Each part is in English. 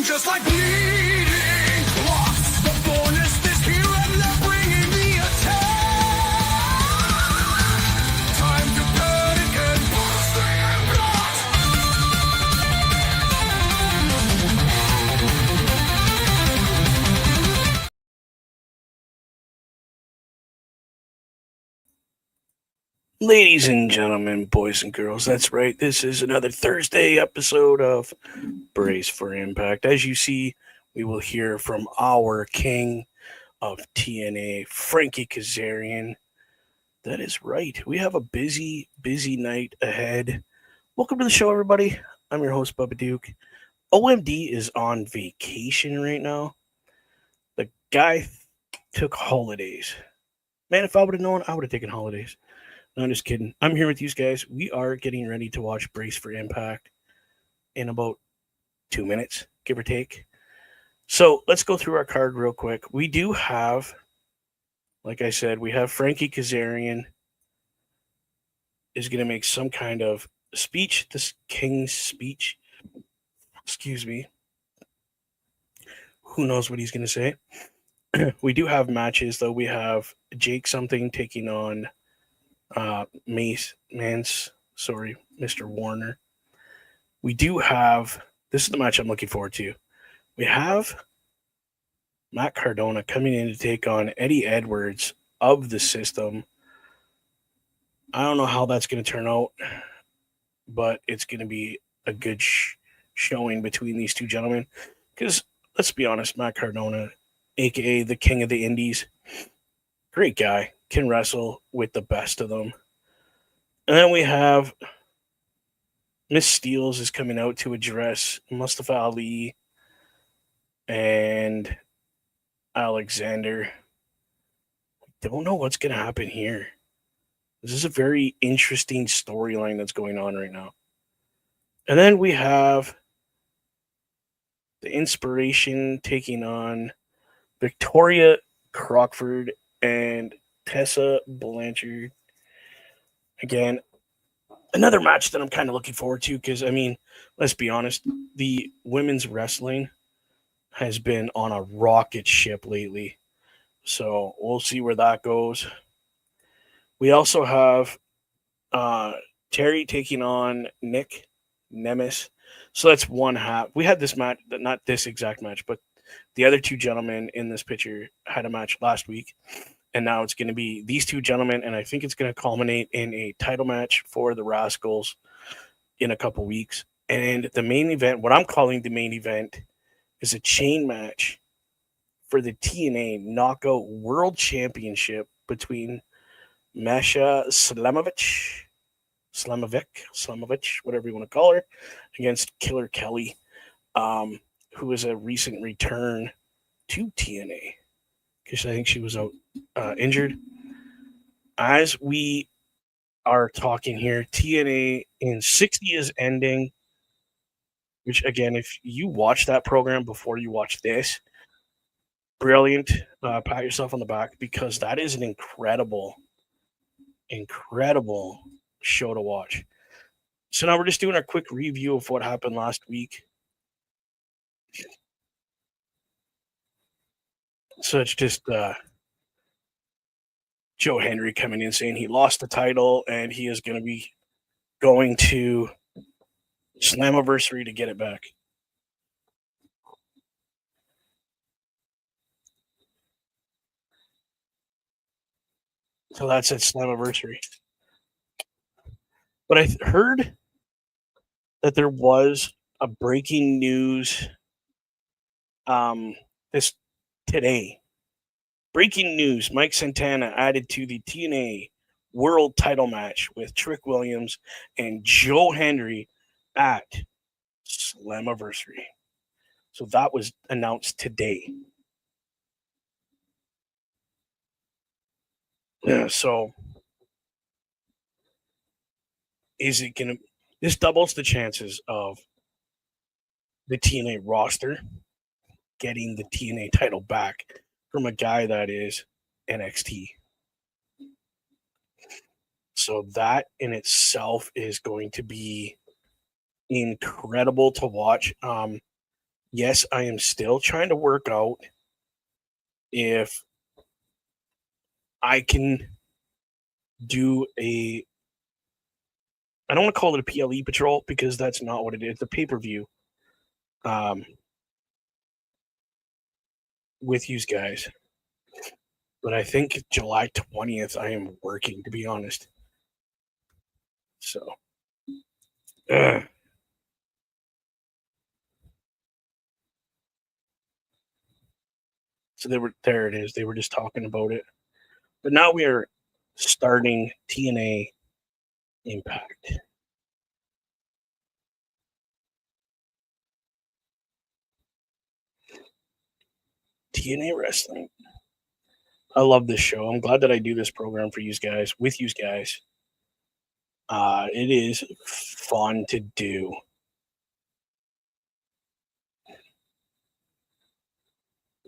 Just like bleeding clots, the bonus is here and they're bringing the attack. Time to panic and bust the impact. Ladies and gentlemen, boys and girls, that's right. This is another Thursday episode of Brace for Impact. As you see, we will hear from our king of TNA, Frankie Kazarian. That is right. We have a busy night ahead. Welcome to the show, everybody. I'm your host, Bubba Duke. OMD is on vacation right now. The guy took holidays. Man, if I would have known, I would have taken holidays. No, I'm just kidding. I'm here with you guys. We are getting ready to watch Brace for Impact in about 2 minutes, give or take. So let's go through our card real quick. We do have, like I said, we have Frankie Kazarian is going to make some kind of speech, this king's speech. Excuse me. Who knows what he's going to say? We do have matches, though. We have Jake something taking on Mr. Warner. We do have, this is the match I'm looking forward to. We have Matt Cardona coming in to take on Eddie Edwards of the System. I don't know how that's going to turn out, but it's going to be a good showing between these two gentlemen. Because, let's be honest, Matt Cardona, a.k.a. the King of the Indies, great guy, can wrestle with the best of them. And then we have Miss Steels is coming out to address Mustafa Ali and Alexander. Don't know what's going to happen here. This is a very interesting storyline that's going on right now. And then we have the Inspiration taking on Victoria Crockford and Tessa Blanchard. Again, another match that I'm kind of looking forward to because, I mean, let's be honest, the women's wrestling has been on a rocket ship lately. So we'll see where that goes. We also have Terry taking on Nick Nemes. So that's one half. We had this match, not this exact match, but the other two gentlemen in this picture had a match last week. And now it's going to be these two gentlemen, and I think it's going to culminate in a title match for the Rascals in a couple weeks. And the main event, what I'm calling the main event, is a chain match for the TNA Knockout World Championship between Masha Slamovich, whatever you want to call her, against Killer Kelly, who is a recent return to TNA. Because I think she was out injured. As we are talking here, TNA in 60 is ending, which, again, if you watch that program before you watch this, brilliant. Pat yourself on the back because that is an incredible show to watch. So now we're just doing a quick review of what happened last week. So it's just Joe Henry coming in saying he lost the title and he is going to be going to Slammiversary to get it back. So that's at Slammiversary. But I heard that there was a breaking news this today. Breaking news, Mike Santana added to the TNA World title match with Trick Williams and Joe Henry at Slammiversary. So that was announced today. Yeah, so is it gonna this doubles the chances of the TNA roster getting the TNA title back from a guy that is NXT. So that in itself is going to be incredible to watch. Yes, I am still trying to work out if I can do a I don't want to call it a PLE patrol because that's not what it is. It's a pay-per-view um, with you guys. But I think July 20th I am working, to be honest. So uh, so there it is. They were just talking about it. But now we are starting TNA Impact. TNA Wrestling. I love this show. I'm glad that I do this program for you guys, with you guys. It is fun to do.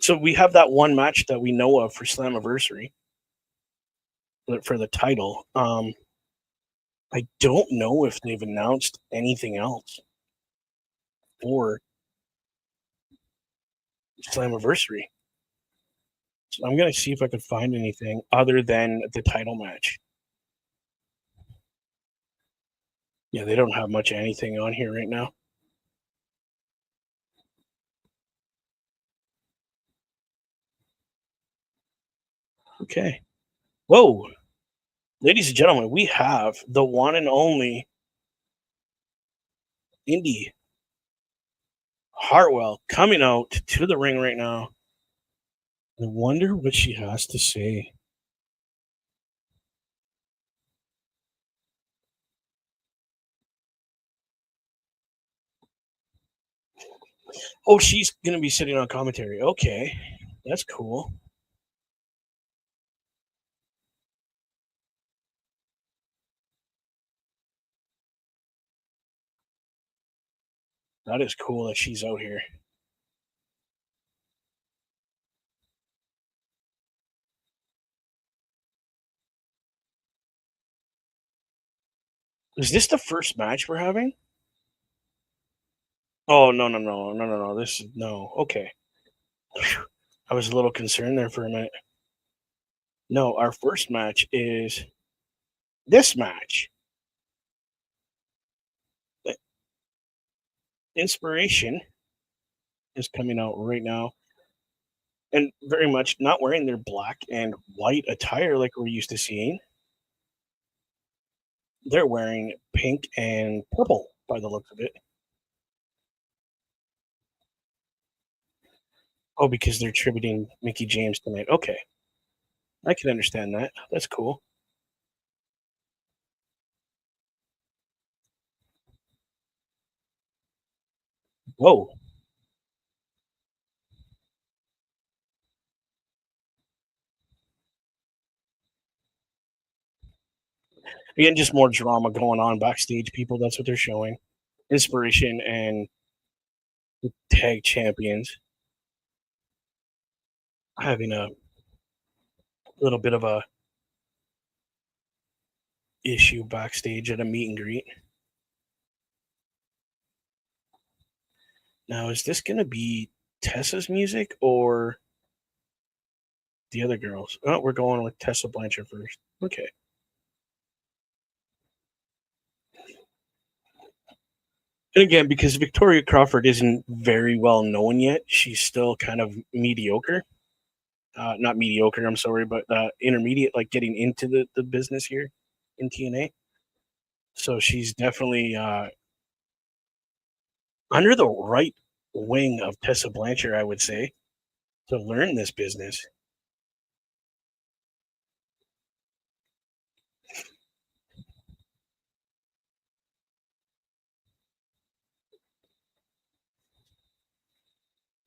So we have that one match that we know of for Slammiversary for the title. I don't know if they've announced anything else for Slammiversary. So I'm gonna see if I can find anything other than the title match. Yeah, they don't have much of anything on here right now. Okay. Whoa, ladies and gentlemen, we have the one and only Indy Hartwell coming out to the ring right now. I wonder what she has to say. Oh, she's gonna be sitting on commentary. Okay, that's cool. That is cool that she's out here. Is this the first match we're having? Oh no! This is no. Okay, I was a little concerned there for a minute. No, our first match is this match. The Inspiration is coming out right now, and very much not wearing their black and white attire like we're used to seeing. They're wearing pink and purple by the looks of it. Oh, because they're tributing Mickey James tonight. Okay, I can understand that. That's cool. Whoa. Again, just more drama going on backstage, people. That's what they're showing. Inspiration and the tag champions having a little bit of a issue backstage at a meet and greet. Now, is this going to be Tessa's music or the other girls? Oh, we're going with Tessa Blanchard first. Okay. And again, because Victoria Crawford isn't very well known yet, she's still kind of mediocre. Not mediocre, I'm sorry, but intermediate, like getting into the business here in TNA. So she's definitely under the right wing of Tessa Blanchard, I would say, to learn this business.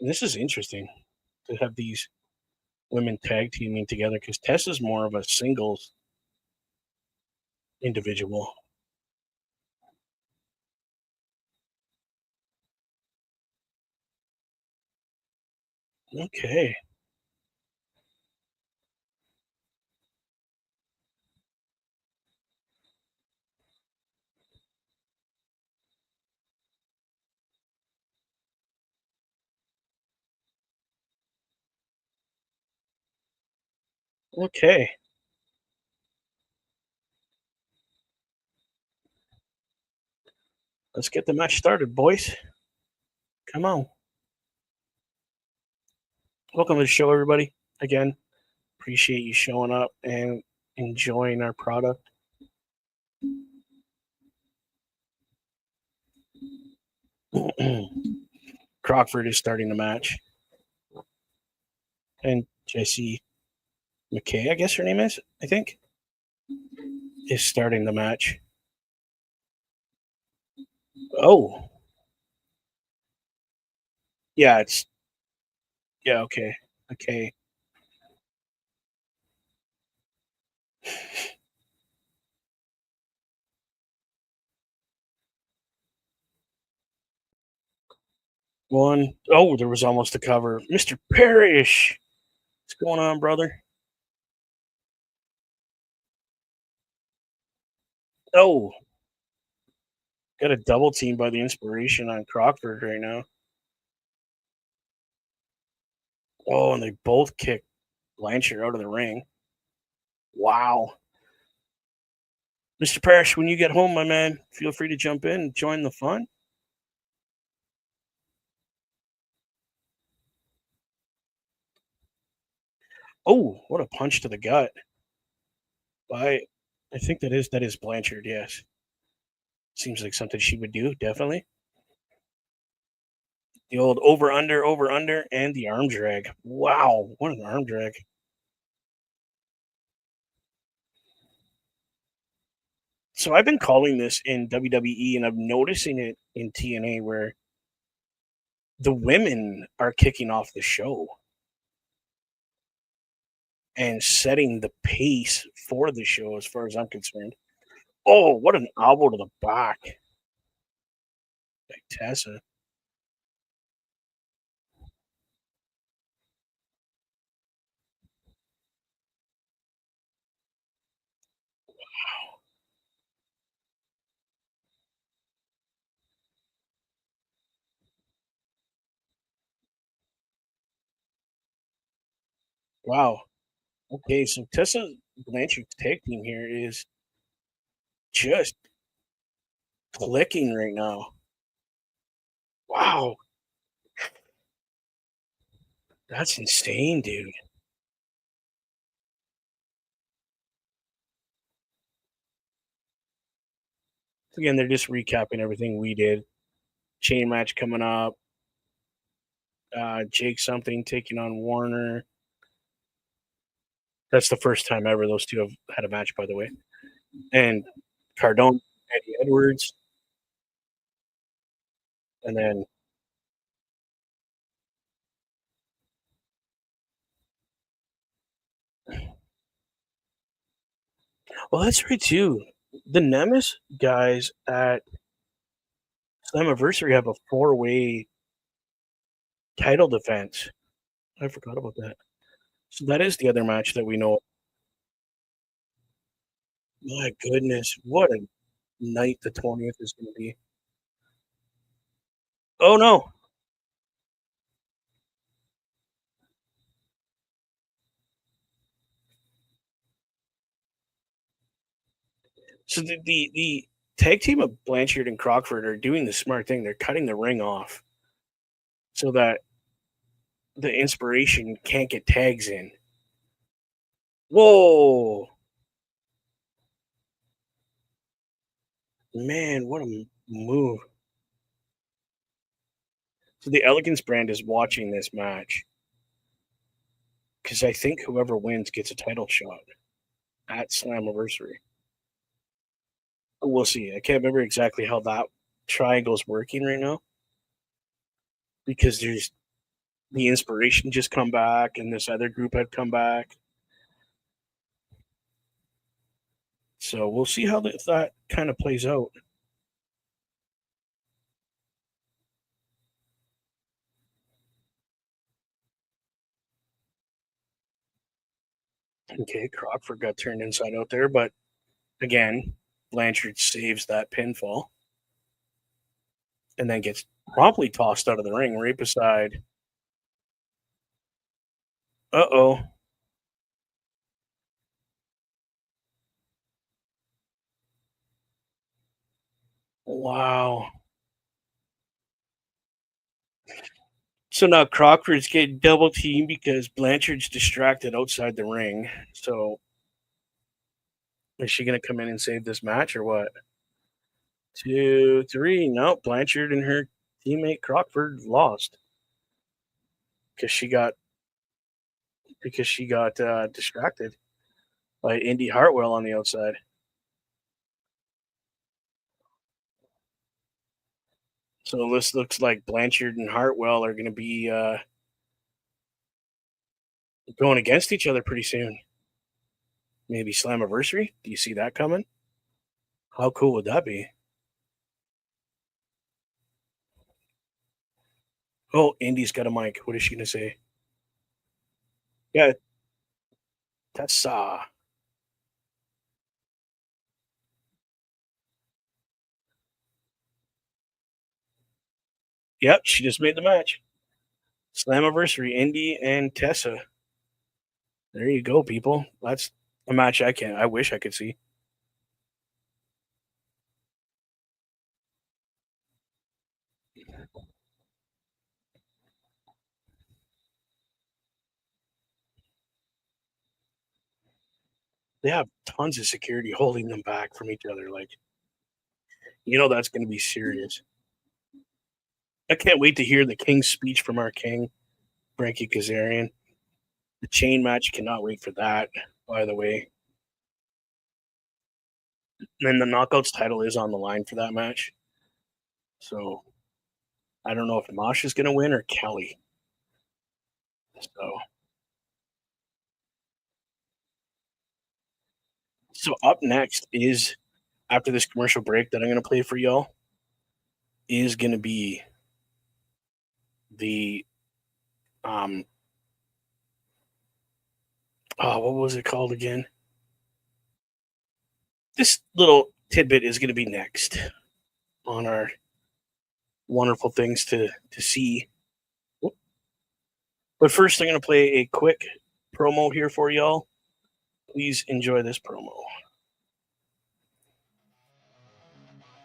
And this is interesting to have these women tag teaming together because Tessa's more of a singles individual. Okay. Okay. Let's get the match started, boys. Come on. Welcome to the show, everybody. Again, appreciate you showing up and enjoying our product. Crockford is starting the match. And Jesse McKay, I guess her name is, I think, is starting the match. Oh, yeah, yeah, okay. Okay. One. Oh, there was almost a cover. Mr. Parrish. What's going on, brother? Oh, got a double team by the inspiration on Crockford right now. Oh, and they both kicked Blanchard out of the ring. Wow. Mr. Parrish, when you get home, my man, feel free to jump in and join the fun. Oh, what a punch to the gut by I think that is Blanchard, yes. Seems like something she would do, definitely. The old over under, and the arm drag. Wow, what an arm drag. So I've been calling this in WWE and I'm noticing it in TNA where the women are kicking off the show and setting the pace for the show as far as I'm concerned. Oh, what an elbow to the back by Tessa. Wow. Okay, so Tessa Blanchard's tag team here is just clicking right now. Wow, that's insane, dude. Again, they're just recapping everything we did. Chain match coming up. Jake something taking on Warner. That's the first time ever those two have had a match, by the way. And Cardone, Eddie Edwards, and then well, that's right too. The Nemesis guys at Slammiversary have a four-way title defense. I forgot about that. So that is the other match that we know. My goodness, what a night the 20th is going to be. Oh no! So the tag team of Blanchard and Crockford are doing the smart thing. They're cutting the ring off so that the inspiration can't get tags in. Whoa, man, what a move! So the Elegance brand is watching this match because I think whoever wins gets a title shot at Slammiversary. We'll see. I can't remember exactly how that triangle's working right now because there's the Inspiration just come back, and this other group had come back. So we'll see how that kind of plays out. Okay, Crockford got turned inside out there, but again, Blanchard saves that pinfall and then gets promptly tossed out of the ring right beside. Uh oh. Wow. So now Crockford's getting double teamed because Blanchard's distracted outside the ring. So is she going to come in and save this match or what? Two, three. No, Blanchard and her teammate Crockford lost because she got distracted by Indy Hartwell on the outside. So this looks like Blanchard and Hartwell are going to be going against each other pretty soon. Maybe Slammiversary. Do you see that coming? How cool would that be? Oh, Indy's got a mic. What is she going to say? Yeah, that's Yep, she just made the match. Slammiversary, Indy and Tessa. There you go, people. That's a match I wish I could see. They have tons of security holding them back from each other. Like, that's going to be serious. I can't wait to hear the King's speech from our King, Frankie Kazarian. The chain match, cannot wait for that, by the way. And the Knockouts title is on the line for that match. So I don't know if Mosh is going to win or Kelly. So up next is, after this commercial break that I'm going to play for y'all, is going to be the what was it called again? This little tidbit is going to be next on our wonderful things to see. But first, I'm going to play a quick promo here for y'all. Please enjoy this promo.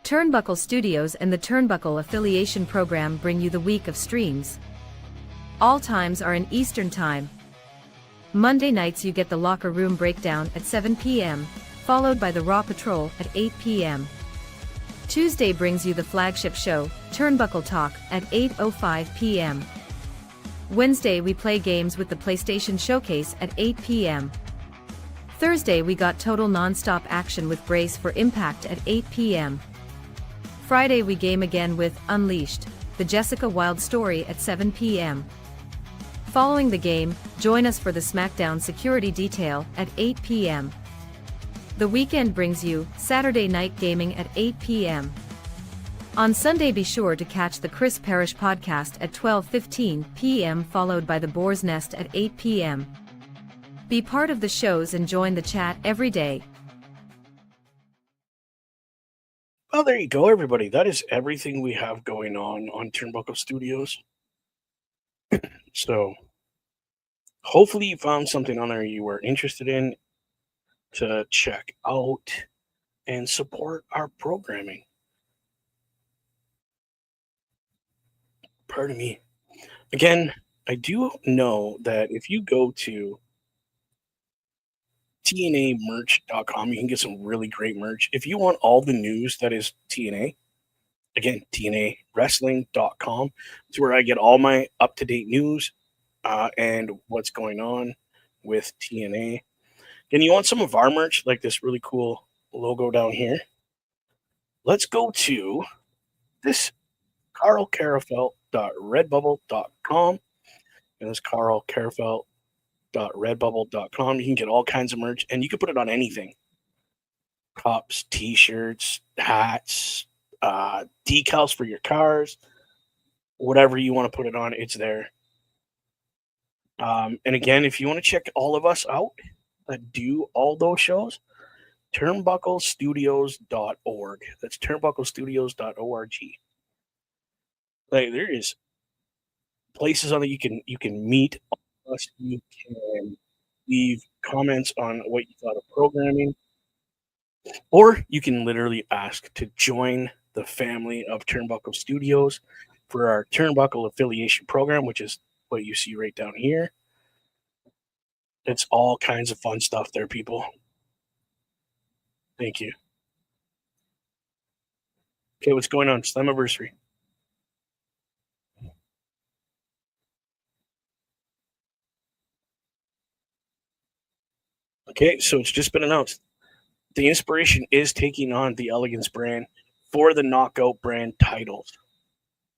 Turnbuckle Studios and the Turnbuckle Affiliation Program bring you the week of streams. All times are in Eastern Time. Monday nights you get the Locker Room Breakdown at 7 p.m., followed by the Raw Patrol at 8 p.m. Tuesday brings you the flagship show, Turnbuckle Talk, at 8:05 p.m. Wednesday we play games with the PlayStation Showcase at 8 p.m. Thursday we got total non-stop action with Brace for Impact at 8 p.m. Friday we game again with Unleashed, the Jessica Wilde story at 7 p.m. Following the game, join us for the SmackDown Security Detail at 8 p.m. The weekend brings you Saturday Night Gaming at 8 p.m. On Sunday be sure to catch the Chris Parrish podcast at 12:15 p.m. followed by the Boar's Nest at 8 p.m. Be part of the shows and join the chat every day. Well, there you go, everybody. That is everything we have going on Turnbuckle Studios. So hopefully you found something on there you were interested in to check out and support our programming. Pardon me. Again, I do know that if you go to tnamerch.com, you can get some really great merch. If you want all the news that is TNA, again, tnawrestling.com. It's where I get all my up-to-date news and what's going on with TNA. And you want some of our merch, like this really cool logo down here? Let's go to this carlcarafelt.redbubble.com. and it's carlcarfelt.redbubble.com. You can get all kinds of merch, and you can put it on anything: cups, T-shirts, hats, decals for your cars, whatever you want to put it on. It's there. And again, if you want to check all of us out that do all those shows, turnbucklestudios.org. That's turnbucklestudios.org. Like there is places on that you can meet us. You can leave comments on what you thought of programming, or you can literally ask to join the family of Turnbuckle Studios for our Turnbuckle affiliation program, which is what you see right down here. It's all kinds of fun stuff there, people. Thank you. Okay, what's going on? Slammiversary. Okay, so it's just been announced. The inspiration is taking on the Elegance brand for the Knockout brand titles,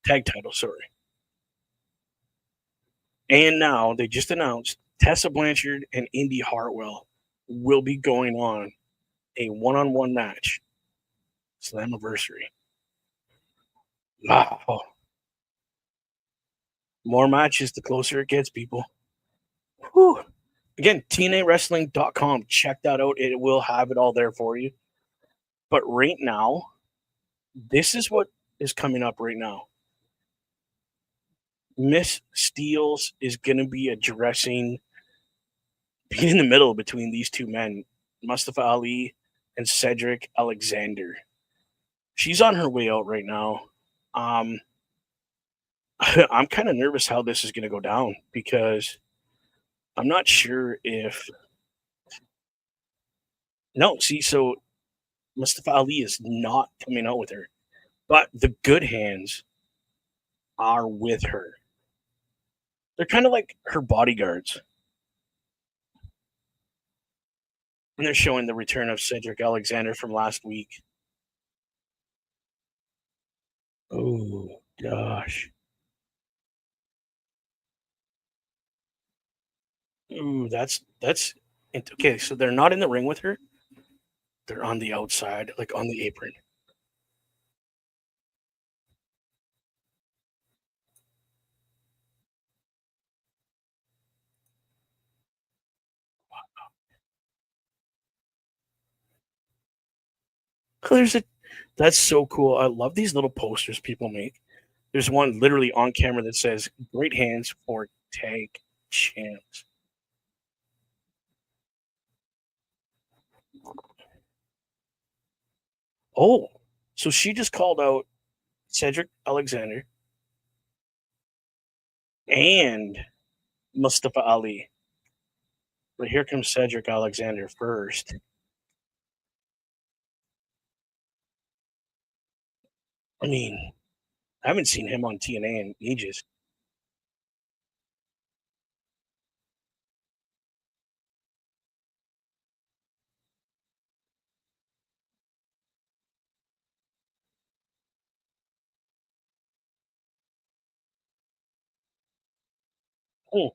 tag titles, sorry. And now they just announced Tessa Blanchard and Indy Hartwell will be going on a one-on-one match. Slammiversary. Wow. More matches, the closer it gets, people. Whew. Again, TNAWrestling.com. Check that out. It will have it all there for you. But right now, this is what is coming up right now. Miss Steels is going to be addressing being in the middle between these two men, Mustafa Ali and Cedric Alexander. She's on her way out right now. Um, I'm kind of nervous how this is going to go down because I'm not sure if. No, see, so Mustafa Ali is not coming out with her, but the good hands are with her. They're kind of like her bodyguards. And they're showing the return of Cedric Alexander from last week. Oh, gosh. Ooh, that's okay. So they're not in the ring with her. They're on the outside, like on the apron. Oh, there's a that's so cool. I love these little posters people make. There's one literally on camera that says "Great hands for tag champs." Oh, so she just called out Cedric Alexander and Mustafa Ali. But here comes Cedric Alexander first. I mean, I haven't seen him on TNA in ages. Hmm.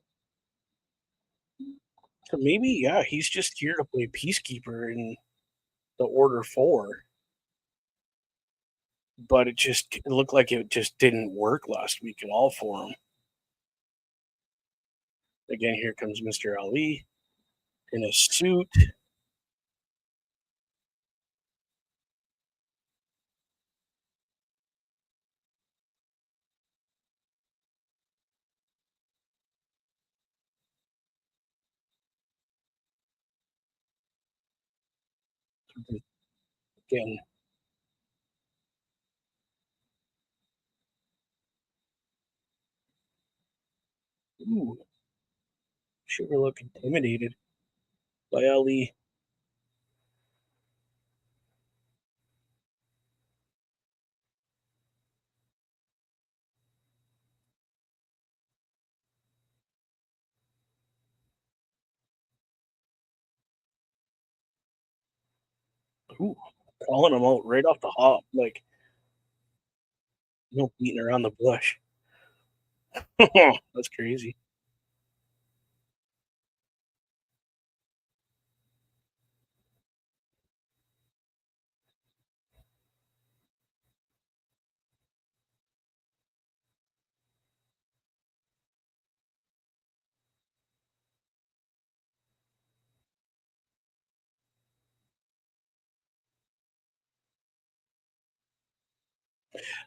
So maybe, yeah, he's just here to play peacekeeper in the Order 4, but it looked like it just didn't work last week at all for him. Again, here comes Mr. Ali in a suit. Again, ooh, sure look intimidated by Ali. Ooh, calling him out right off the hop, like no beating around the bush. That's crazy.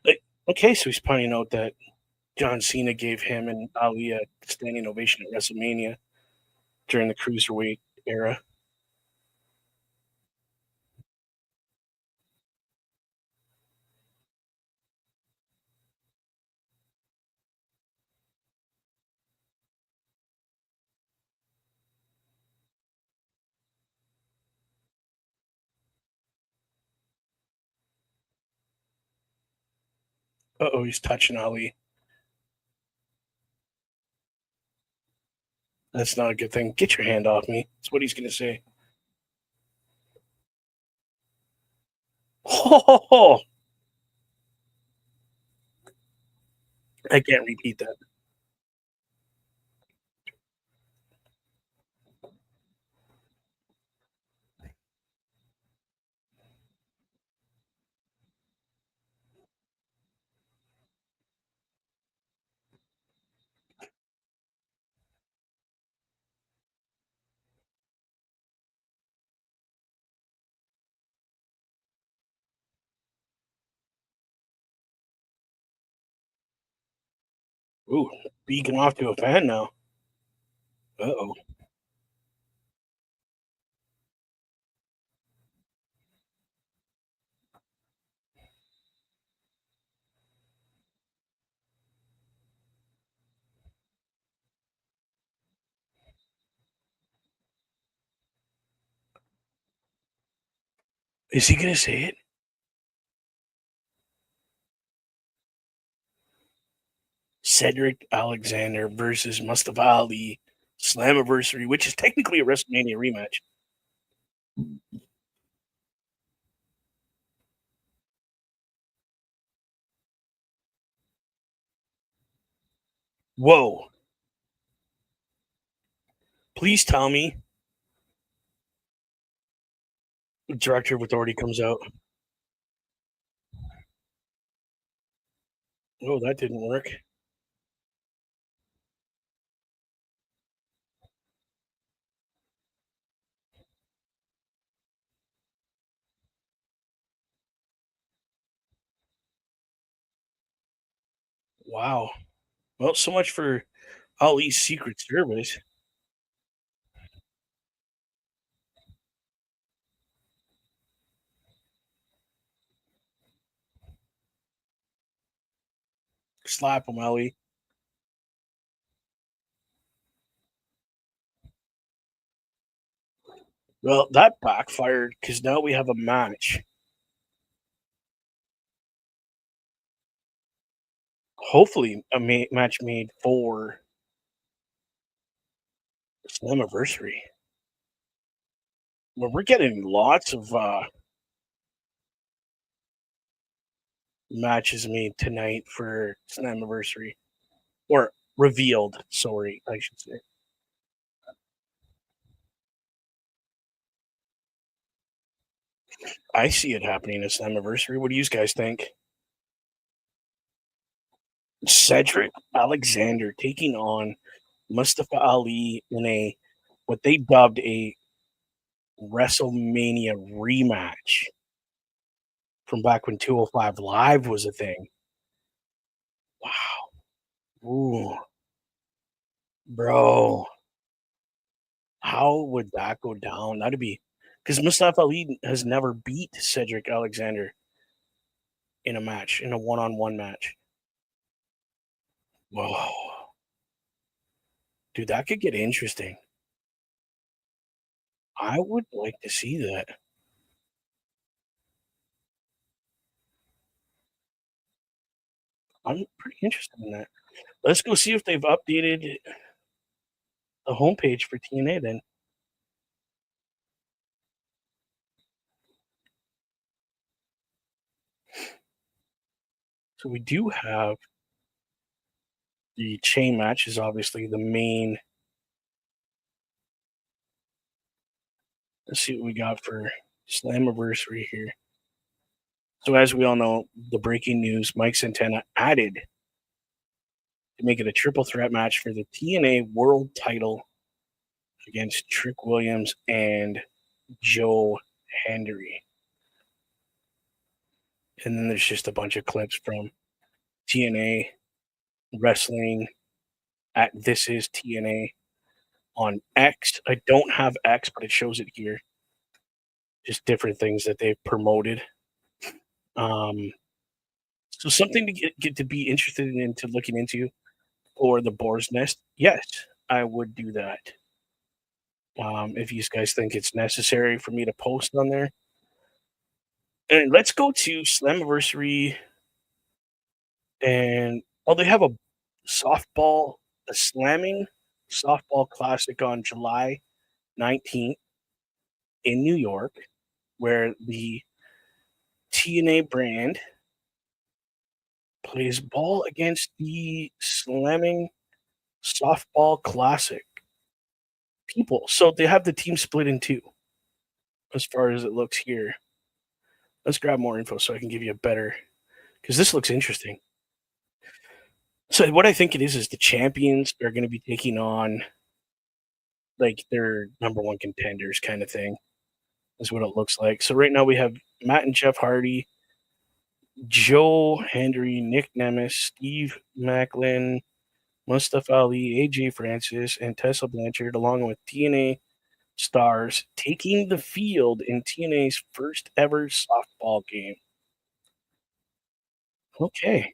Like, okay, so he's pointing out that John Cena gave him and Ali a standing ovation at WrestleMania during the cruiserweight era. Uh-oh, he's touching Ali. That's not a good thing. Get your hand off me. That's what he's going to say. Oh, I can't repeat that. Ooh, beacon off to a fan now. Uh-oh. Is he going to say it? Cedric Alexander versus Mustafa Ali Slammiversary, which is technically a WrestleMania rematch. Whoa. Please tell me the director of authority comes out. Oh, that didn't work. Wow. Well, so much for Ali's Secret Service. Slap him, Ali. Well, that backfired because now we have a match. Hopefully, a match made for Slammiversary. Well, we're getting lots of matches made tonight for Slammiversary. Or revealed, sorry, I should say. I see it happening at Slammiversary. What do you guys think? Cedric Alexander taking on Mustafa Ali in a what they dubbed a WrestleMania rematch from back when 205 Live was a thing. Wow. Ooh, bro. How would that go down? That'd be because Mustafa Ali has never beat Cedric Alexander in a match, in a one-on-one match. Whoa. Dude, that could get interesting. I would like to see that. I'm pretty interested in that. Let's go see if they've updated the homepage for TNA then. So we do have the chain match is obviously the main. Let's see what we got for Slammiversary here. So as we all know, the breaking news: Mike Santana added to make it a triple threat match for the TNA World Title against Trick Williams and Joe Hendry. and then there's just a bunch of clips from TNA wrestling at This Is TNA on X. I don't have X, but it shows it here. Just different things that they've promoted. Um, so something to get to be interested in into looking into, or the Boar's Nest. Yes, I would do that. If you guys think it's necessary for me to post on there. And let's go to Slammiversary and oh, they have a slamming softball classic on July 19th in New York, where the TNA brand plays ball against the slamming softball classic people. So they have the team split in two, as far as it looks here. Let's grab more info so I can give you a better, because this looks interesting. So what I think it is the champions are going to be taking on like their number one contenders, kind of thing. Is what it looks like. So right now we have Matt and Jeff Hardy, Joe Hendry, Nick Nemeth, Steve Macklin, Mustafa Ali, AJ Francis, and Tessa Blanchard, along with TNA stars, taking the field in TNA's first ever softball game. Okay.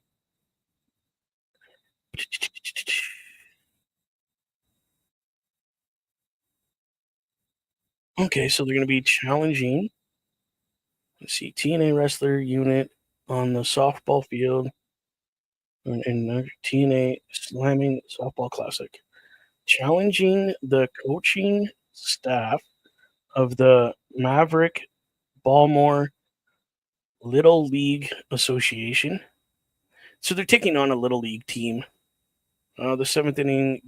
Okay, so they're going to be challenging. Let's see, TNA wrestler unit on the softball field in the TNA Slamming Softball Classic. Challenging the coaching staff of the Maverick Baltimore Little League Association. So they're taking on a Little League team. The seven inning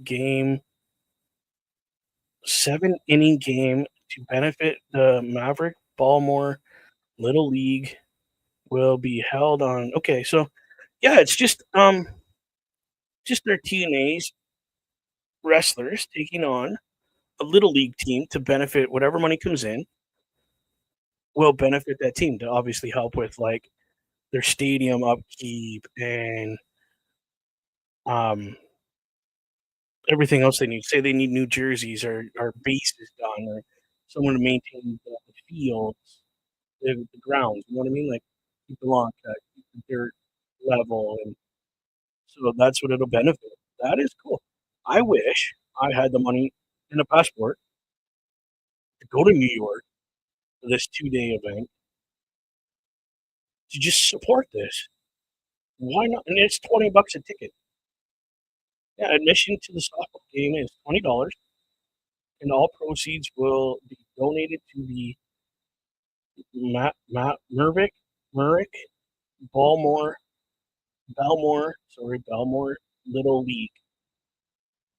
game to benefit the Maverick Baltimore Little League will be held on. Okay, so yeah, it's just their TNA's wrestlers taking on a Little League team to benefit whatever money comes in will benefit that team to obviously help with like their stadium upkeep and um, everything else they need. Say they need new jerseys or bases done or someone to maintain the fields, the grounds. You know what I mean? Like keep the lawn cut, keep the dirt level, and so that's what it'll benefit. That is cool. I wish I had the money and a passport to go to New York for this 2 day event to just support this. Why not? And it's $20 a ticket. Yeah, admission to the softball game is $20, and all proceeds will be donated to the Merrick Balmore Belmore Little League.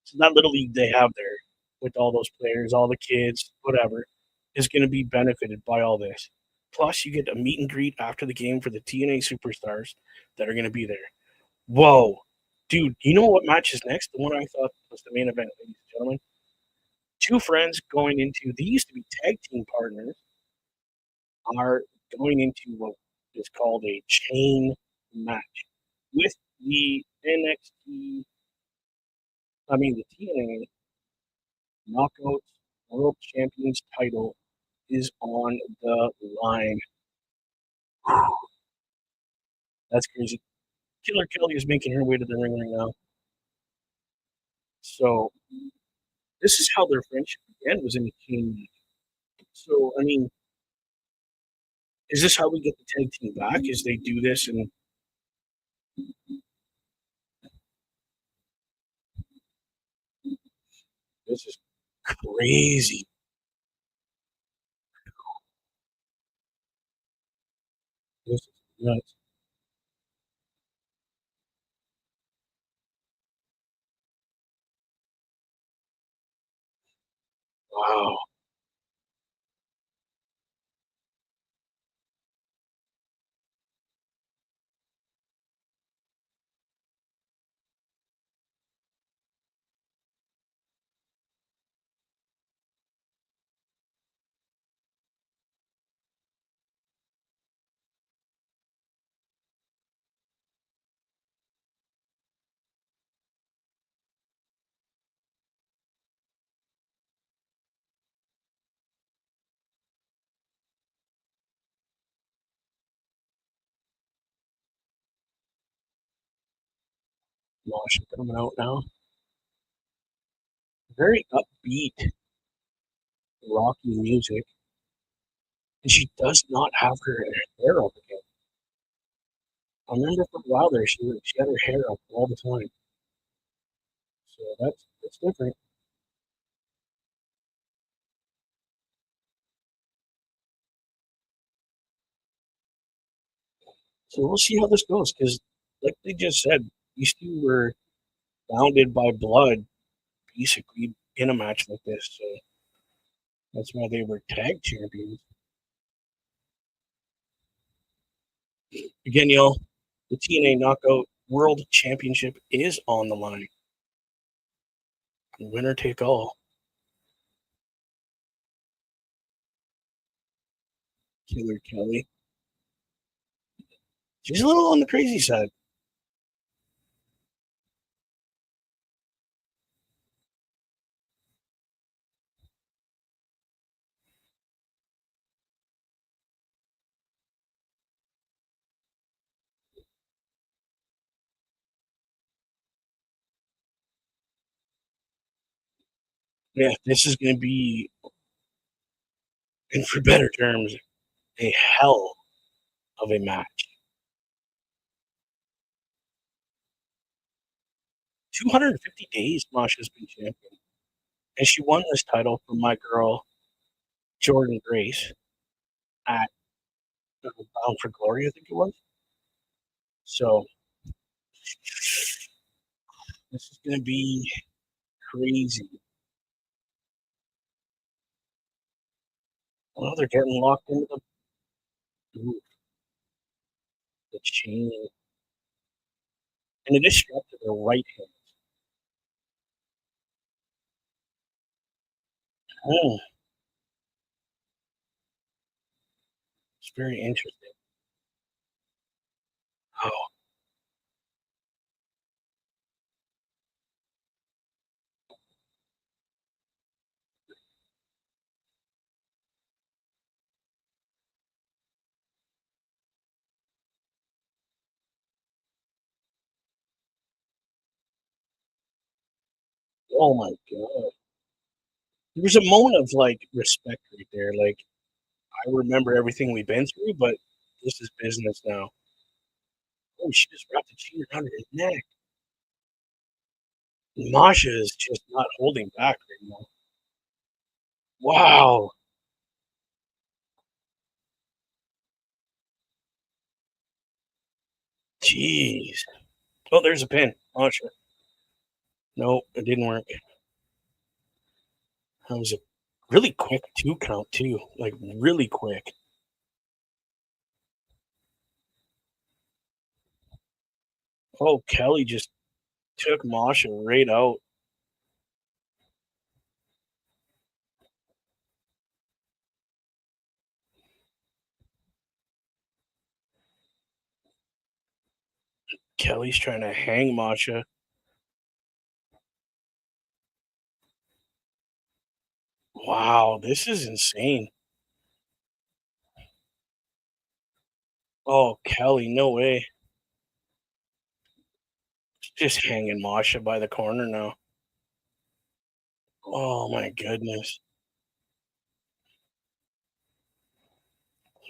So that Little League they have there with all those players, all the kids, whatever, is going to be benefited by all this. Plus, you get a meet and greet after the game for the TNA superstars that are going to be there. Whoa, dude! You know what match is next? The one I thought was the main event, ladies and gentlemen. Two friends going into they used to be tag team partners are going into what is called a chain match with the NXT, the TNA Knockouts World Champions title is on the line. That's crazy. Killer Kelly is making her way to the ring right now. So this is how their friendship began was in the chain match. So is this how we get the tag team back? Is they do this and this is crazy. This is nuts. Wow. Masha coming out now. Very upbeat, rocky music, and she does not have her hair up again. I remember for a while there, she had her hair up all the time, so that's different. So we'll see how this goes because, like they just said, these two were bounded by blood, basically in a match like this. So that's why they were tag champions. Again, y'all, the TNA Knockout World Championship is on the line. Winner take all. Killer Kelly. She's a little on the crazy side. Yeah, this is going to be, and for better terms, a hell of a match. 250 days Masha's been champion, and she won this title from my girl Jordan Grace at Bound for Glory, I think it was. So this is going to be crazy. Well, they're getting locked into ooh, the chain, and it is strapped to their right hand. Oh, it's very interesting. Oh, oh my god. There was a moment of like respect right there. Like I remember everything we've been through, but this is business now. Oh, she just wrapped the chain around her neck. Masha is just not holding back right now. Wow. Jeez. Oh, there's a pin. Masha. No, it didn't work. That was a really quick 2 count too. Like really quick. Oh, Kelly just took Masha right out. Kelly's trying to hang Masha. Wow, this is insane. Oh, Kelly, no way. Just hanging Masha by the corner now. Oh my goodness.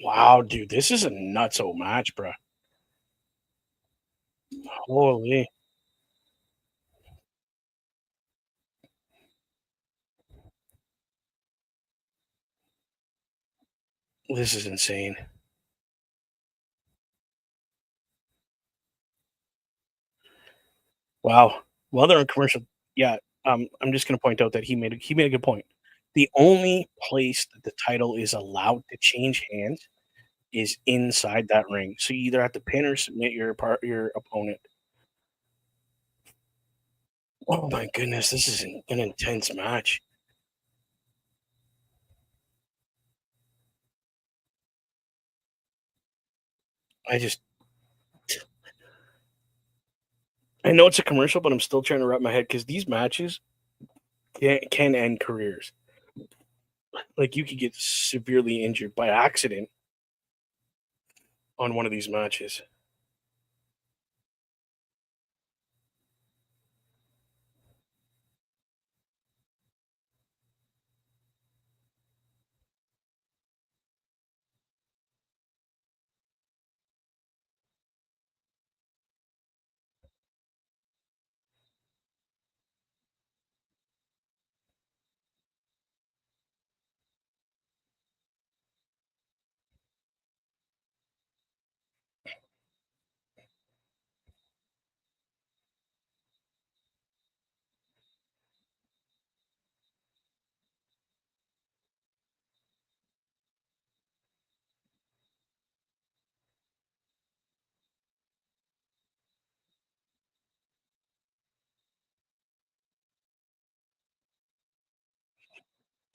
Wow, dude, this is a nutso match, bro. Holy, this is insane. Wow. Well, they're in commercial. Yeah, I'm just gonna point out that he made a good point. The only place that the title is allowed to change hands is inside that ring. So you either have to pin or submit your opponent. Oh my goodness, this is an intense match. I just I know it's a commercial, but I'm still trying to wrap my head because these matches can end careers. Like you could get severely injured by accident on one of these matches.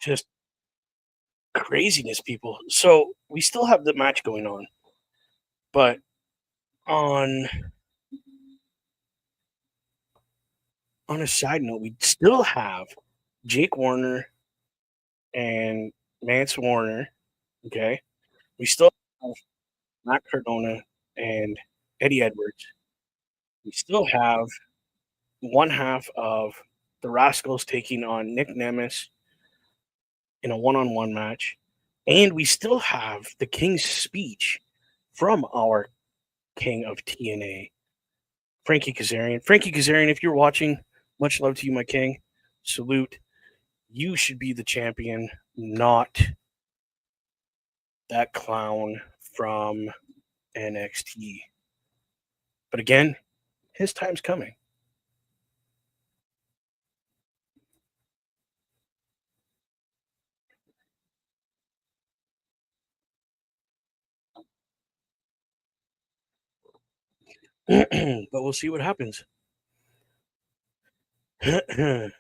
Just craziness, people. So we still have the match going on, but on on a side note, we still have Jake Warner and Mance Warner. Okay, we still have Matt Cardona and Eddie Edwards. We still have one half of the Rascals taking on Nick Nemes in a one-on-one match, and we still have the King's speech from our King of TNA, Frankie Kazarian. Frankie Kazarian, if you're watching, much love to you, my king. Salute. You should be the champion, not that clown from NXT. But again, his time's coming. But we'll see what happens. They're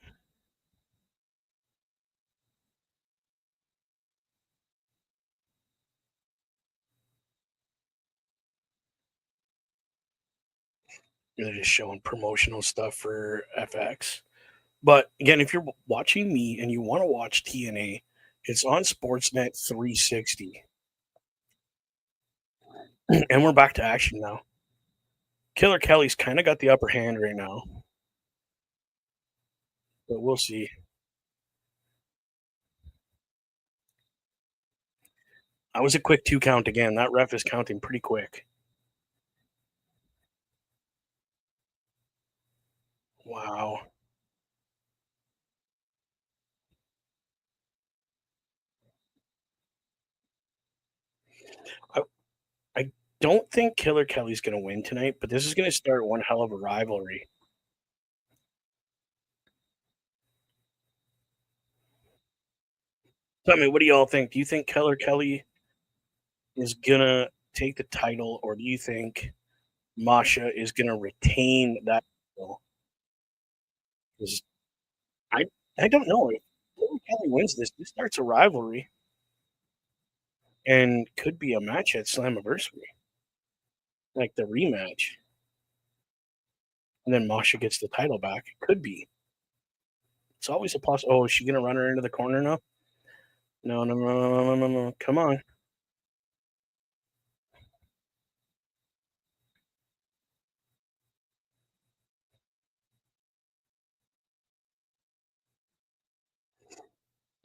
just showing promotional stuff for FX. But again, if you're watching me and you want to watch TNA, it's on Sportsnet 360. And we're back to action now. Killer Kelly's kind of got the upper hand right now, but we'll see. I was a quick 2 count again. That ref is counting pretty quick. Wow. I, I don't think Killer Kelly's going to win tonight, but this is going to start one hell of a rivalry. Tell me, what do y'all think? Do you think Killer Kelly is going to take the title, or do you think Masha is going to retain that title? 'Cause I, I don't know. If Killer Kelly wins this starts a rivalry and could be a match at Slammiversary, like the rematch. And then Masha gets the title back. It could be. It's always a possible. Oh, is she gonna run her into the corner now? No, no, no, no, no, no, no. Come on.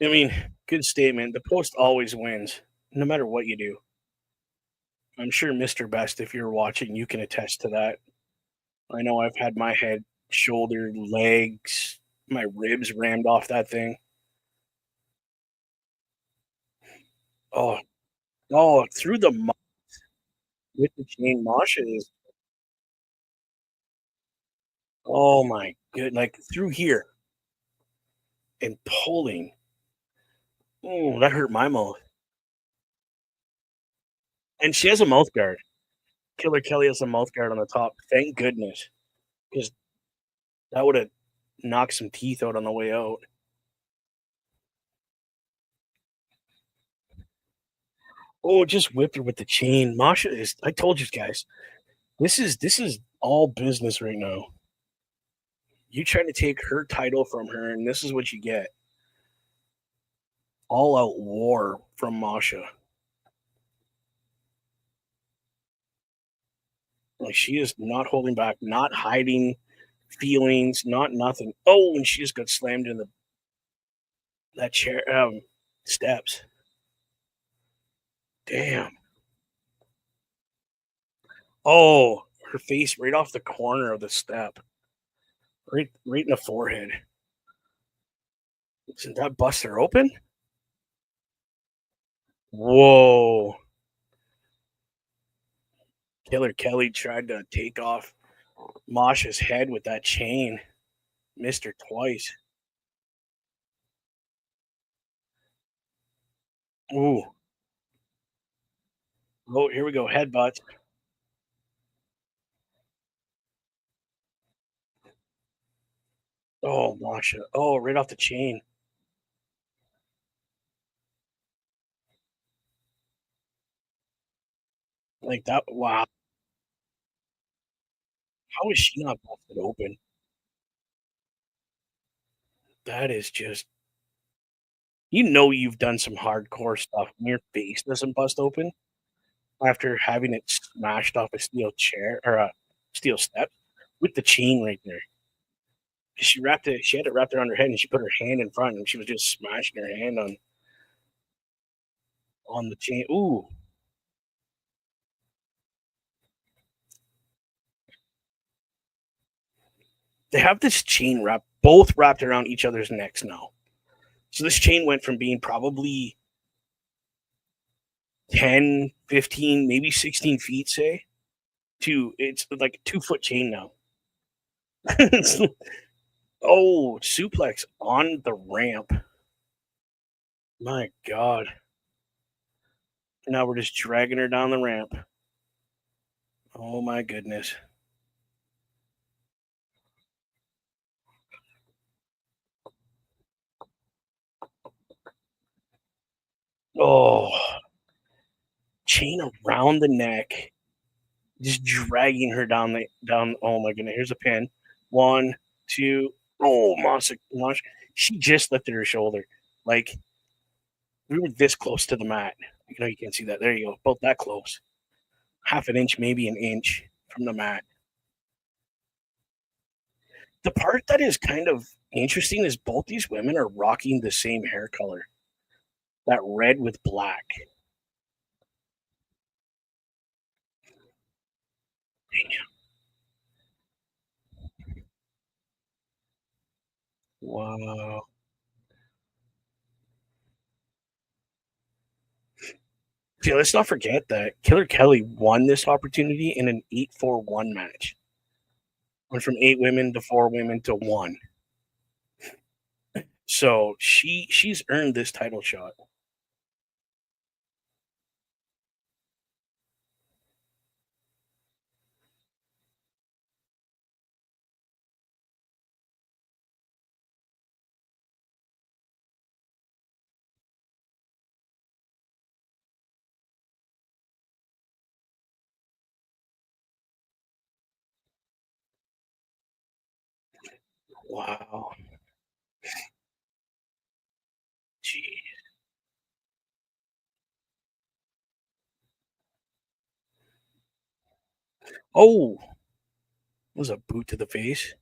I mean, good statement. The post always wins, no matter what you do. I'm sure Mr. Best, if you're watching, you can attest to that. I know I've had my head, shoulder, legs, my ribs rammed off that thing. Oh, oh, through the with the chain. Masha is. Oh my good, like through here and pulling. Oh, that hurt my mouth. And she has a mouth guard. Killer Kelly has a mouth guard on the top. Thank goodness, because that would have knocked some teeth out on the way out. Oh, just whipped her with the chain. Masha is. I told you guys, this is all business right now. You trying to take her title from her, and this is what you get. All out war from Masha. Like she is not holding back, not hiding feelings, not nothing. Oh, and she just got slammed in the that chair steps. Damn. Oh, her face right off the corner of the step. Right in the forehead. Did that bust her open? Whoa. Killer Kelly tried to take off Masha's head with that chain. Missed her twice. Ooh. Oh, here we go. Headbutts. Oh, Masha. Oh, right off the chain. Like that. Wow. How is she not busted open? That is just, you've done some hardcore stuff and your face doesn't bust open after having it smashed off a steel chair or a steel step with the chain right there. She had it wrapped around her head and she put her hand in front and she was just smashing her hand on the chain. Ooh, they have this chain both wrapped around each other's necks now. So this chain went from being probably 10, 15, maybe 16 feet, say, to it's like a 2 foot chain now. Oh, suplex on the ramp. My God. Now we're just dragging her down the ramp. Oh my goodness. Oh, chain around the neck, just dragging her down. Oh my goodness. Here's a pin. One, two. Oh, Mosh. She just lifted her shoulder. Like we were this close to the mat. You can't see that. There you go. Both that close. Half an inch, maybe an inch from the mat. The part that is kind of interesting is both these women are rocking the same hair color, that red with black. Wow. See, let's not forget that Killer Kelly won this opportunity in an 8-4-1 match. Went from 8 women to 4 women to one. So she's earned this title shot. Wow. Gee. Oh, was a boot to the face.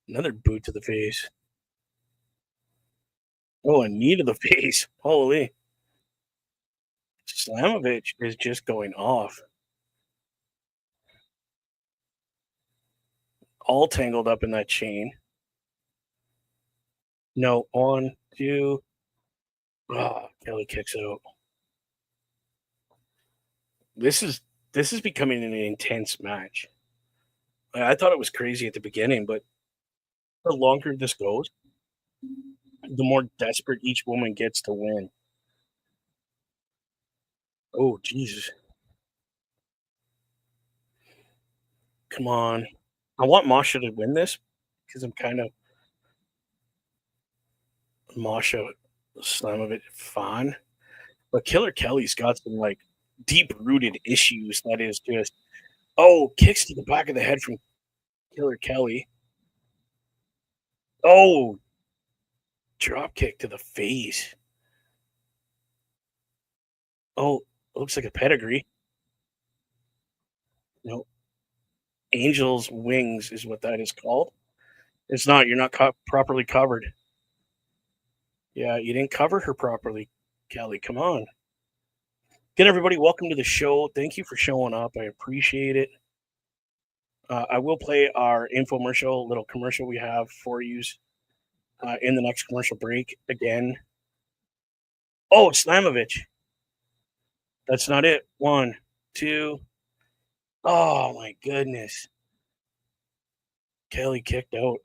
Another boot to the face. Oh, a knee to the face. Holy. Slamovich is just going off. All tangled up in that chain. No, one, two. Ah, Kelly kicks out. This is this is becoming an intense match. I thought it was crazy at the beginning, but the longer this goes, the more desperate each woman gets to win. Oh, Jesus. Come on. I want Masha to win this because I'm kind of Masha Slamovich fan. But Killer Kelly's got some like deep rooted issues that is just, oh, kicks to the back of the head from Killer Kelly. Oh, drop kick to the face. Oh, looks like a pedigree. No, Angel's wings is what that is called. It's not. You're not properly covered. Yeah, you didn't cover her properly, Kelly. Come on. Again, everybody, welcome to the show. Thank you for showing up. I appreciate it. I will play our infomercial, little commercial we have for you in the next commercial break again. Oh, Slamovich. That's not it. One, two. Oh, my goodness. Kelly kicked out.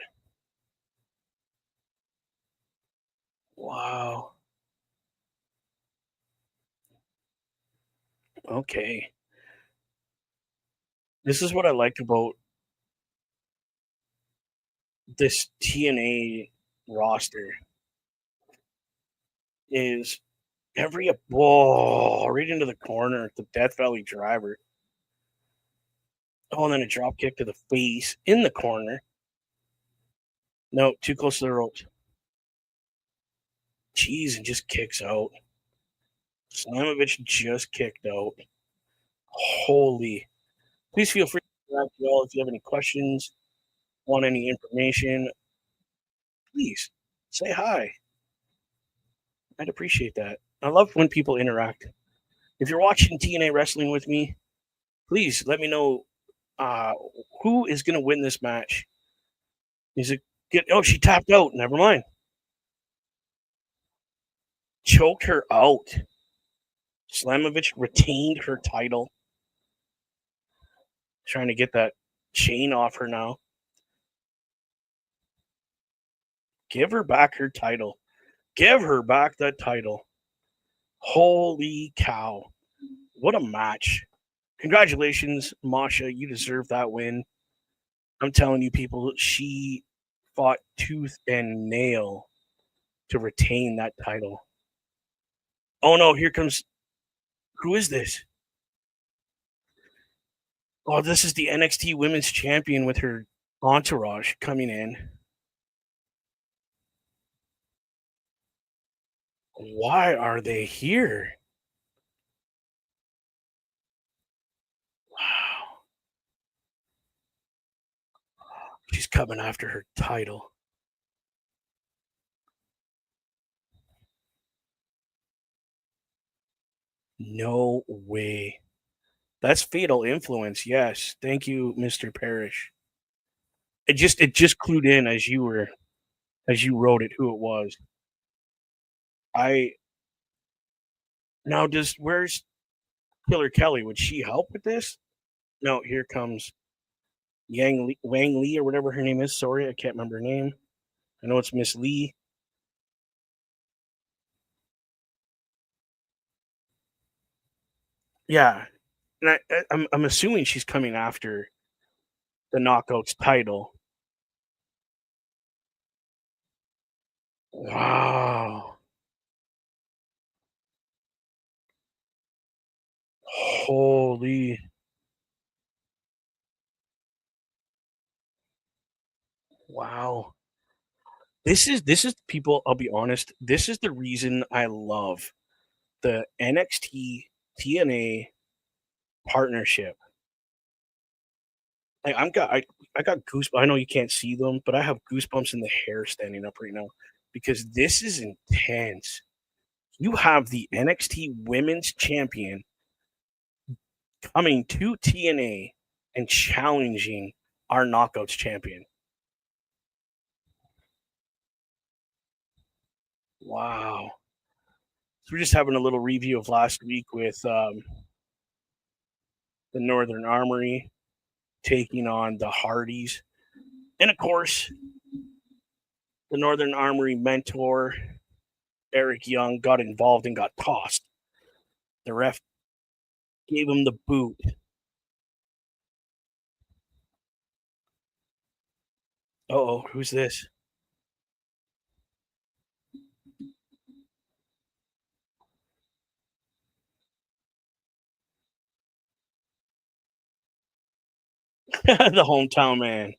Wow. Okay. This is what I liked about this TNA roster is every whoa, right into the corner, the Death Valley driver. Oh, and then a drop kick to the face in the corner. No, too close to the ropes. Jeez, and just kicks out. Slamovich just kicked out. Holy. Please feel free to interact with y'all if you have any questions, want any information. Please say hi. I'd appreciate that. I love when people interact. If you're watching TNA Wrestling with me, please let me know uh, who is going to win this match. Is it get? Oh, she tapped out. Never mind. Choked her out. Slamovich retained her title. Trying to get that chain off her now. Give her back her title. Give her back that title. Holy cow. What a match. Congratulations, Masha. You deserve that win. I'm telling you, people, she fought tooth and nail to retain that title. Oh no, here comes. Who is this? Oh, this is the NXT Women's Champion with her entourage coming in. Why are they here? Wow. She's coming after her title. No way. That's fatal influence. Yes. Thank you, Mr. Parrish. It just clued in as you wrote it who it was. I now does where's Killer Kelly? Would she help with this? No, here comes Wang Lee or whatever her name is. Sorry, I can't remember her name. I know it's Miss Lee. Yeah, and I'm assuming she's coming after the Knockouts title. Wow. Holy. Wow. This is people, I'll be honest, this is the reason I love the NXT TNA partnership. I got goosebumps. I know you can't see them, but I have goosebumps in the hair standing up right now because this is intense. You have the NXT Women's Champion coming to TNA and challenging our Knockouts champion. Wow. So we're just having a little review of last week with the Northern Armory taking on the Hardys. And of course, the Northern Armory mentor, Eric Young, got involved and got tossed. The ref gave him the boot. Oh, who's this? The hometown man.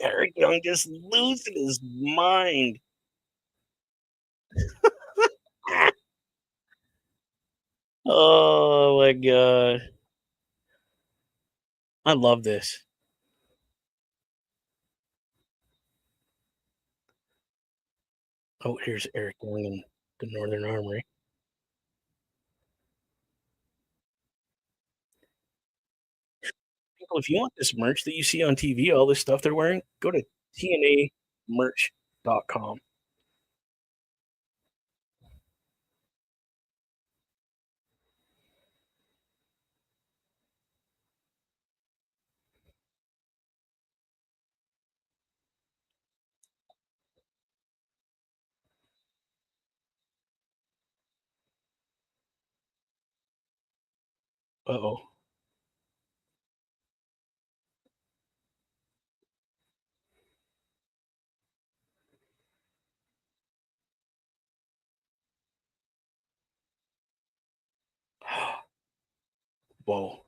Eric Young just losing his mind. Oh my god. I love this. Oh, here's Eric Young in the Northern Armory. People, if you want this merch that you see on TV, all this stuff they're wearing, go to tnamerch.com. Uh-oh. Whoa.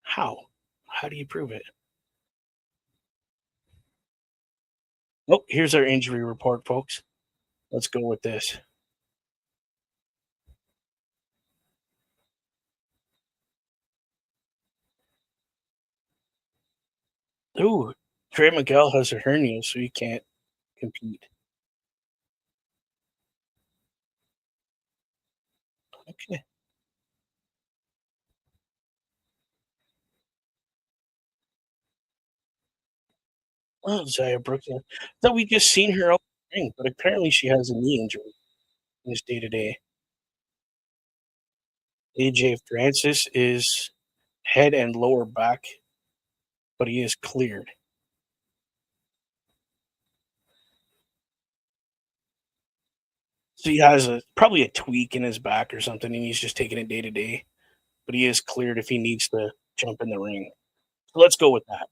How? How do you prove it? Oh, here's our injury report, folks. Let's go with this. Ooh, Trey Miguel has a hernia, so he can't compete. Okay. Well, Zaya Brooks. I thought we just seen her out in the ring, but apparently she has a knee injury in this day to day. AJ Francis is head and lower back, but he is cleared. So he has probably a tweak in his back or something, and he's just taking it day to day. But he is cleared if he needs to jump in the ring. So let's go with that.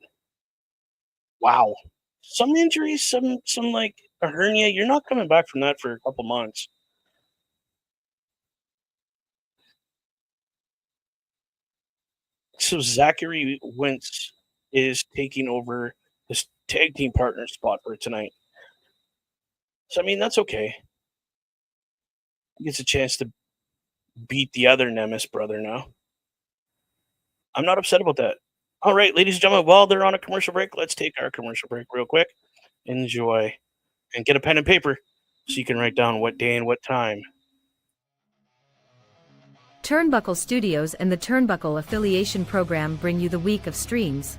Wow. Some injuries, some like a hernia, you're not coming back from that for a couple months. So Zachary Wentz is taking over his tag team partner spot for tonight. So I mean that's okay. He gets a chance to beat the other Nemesis brother now. I'm not upset about that. All right, ladies and gentlemen, while they're on a commercial break, let's take our commercial break real quick. Enjoy and get a pen and paper so you can write down what day and what time. Turnbuckle Studios and the Turnbuckle Affiliation Program bring you the week of streams.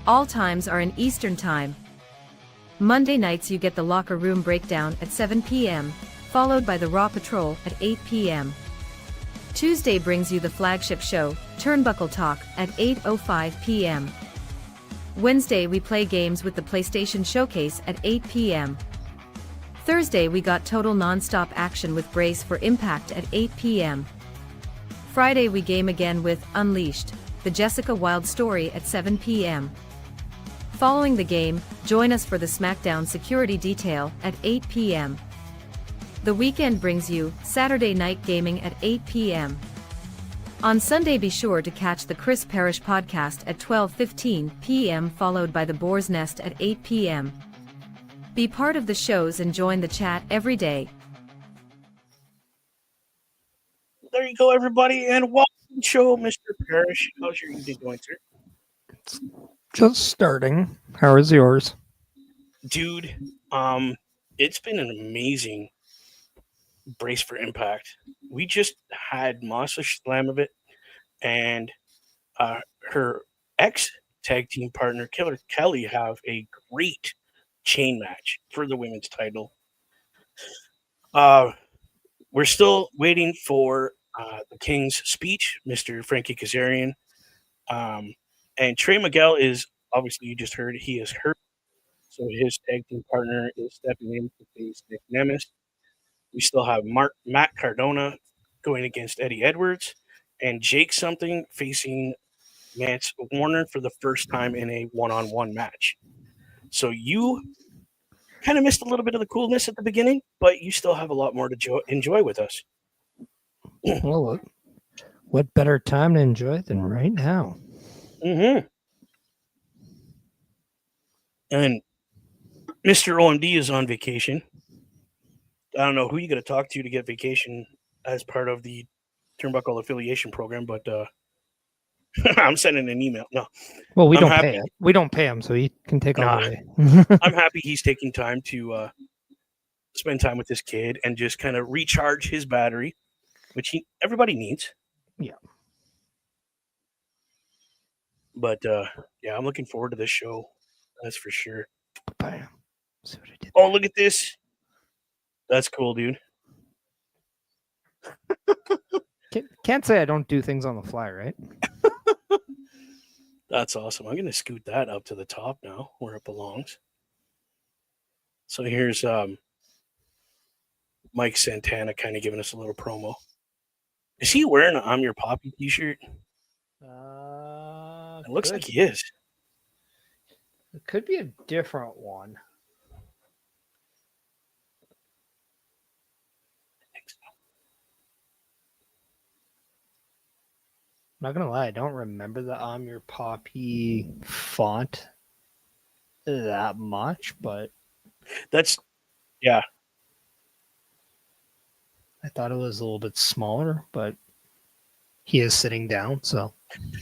All times are in Eastern Time. Monday nights you get the Locker Room Breakdown at 7 p.m., followed by the Raw Patrol at 8 p.m. Tuesday brings you the flagship show, Turnbuckle Talk, at 8:05 p.m. Wednesday we play games with the PlayStation Showcase at 8 p.m. Thursday we got total non-stop action with Brace for Impact at 8 p.m. Friday we game again with Unleashed, the Jessica Wilde story at 7 p.m. Following the game, join us for the SmackDown Security Detail at 8 p.m. The weekend brings you Saturday Night Gaming at 8 p.m. On Sunday be sure to catch the Chris Parrish podcast at 12:15 p.m. followed by the Boar's Nest at 8 p.m. Be part of the shows and join the chat every day. There you go, everybody, and welcome to the show, Mr. Parrish. How's your evening going, sir? It's just starting. How is yours? Dude, it's been an amazing Brace for Impact. We just had Masha Slamovic and her ex tag team partner, Killer Kelly, have a great chain match for the women's title. We're still waiting for the King's speech, Mr. Frankie Kazarian. And Trey Miguel is obviously, you just heard, he is hurt. So his tag team partner is stepping in to face Nick Nemes. We still have Matt Cardona going against Eddie Edwards and Jake something facing Mance Warner for the first time in a one-on-one match. So you kind of missed a little bit of the coolness at the beginning, but you still have a lot more to enjoy with us. Well, what better time to enjoy than right now? Mm-hmm. And Mr. OMD is on vacation. I don't know who you got to talk to get vacation as part of the Turnbuckle affiliation program, but I'm sending an email. No, Well, we I'm don't happy. pay him. We don't pay him, so he can take all the way. I'm happy he's taking time to spend time with this kid and just kind of recharge his battery, which everybody needs. Yeah. But yeah, I'm looking forward to this show. That's for sure. Bam. See what I did Oh, there? look at this. That's cool, dude. Can't say I don't do things on the fly, right? That's awesome. I'm going to scoot that up to the top now where it belongs. So here's Mike Santana kind of giving us a little promo. Is he wearing an "I'm Your Poppy" T-shirt? It looks like Could he is. it could be a different one. I'm not gonna lie, I don't remember the I'm Your Poppy font that much, but That's yeah, I thought it was a little bit smaller, but he is sitting down, so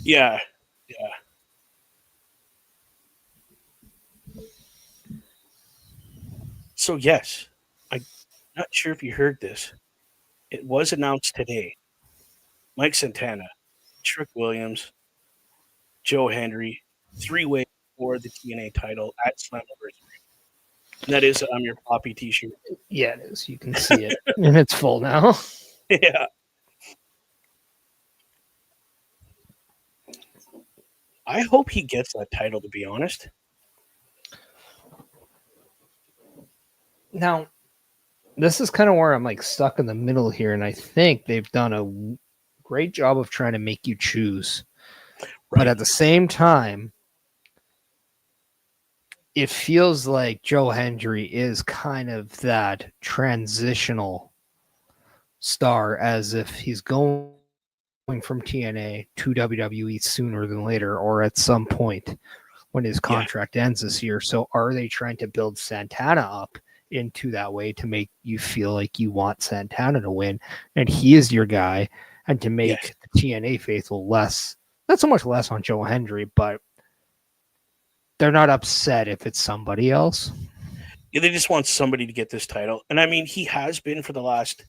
yeah, yeah. So yes, I'm not sure if you heard this. It was announced today. Mike Santana, Trick Williams, Joe Hendry, three-way for the TNA title at Slammiversary. And that is "I'm Your Poppy" T-shirt. yeah, it is. You can see it. And it's full now. Yeah. I hope he gets that title, to be honest. Now, this is kind of where I'm like stuck in the middle here, and I think they've done a great job of trying to make you choose. But Right. at the same time, it feels like Joe Hendry is kind of that transitional star, as if he's going from TNA to WWE sooner than later, or at some point when his Yeah. contract ends this year. So are they trying to build Santana up into that way to make you feel like you want Santana to win and he is your guy, and to Yes. make the TNA faithful less, not so much less on Joe Hendry, but they're not upset if it's somebody else? Yeah, they just want somebody to get this title. And I mean, he has been for the last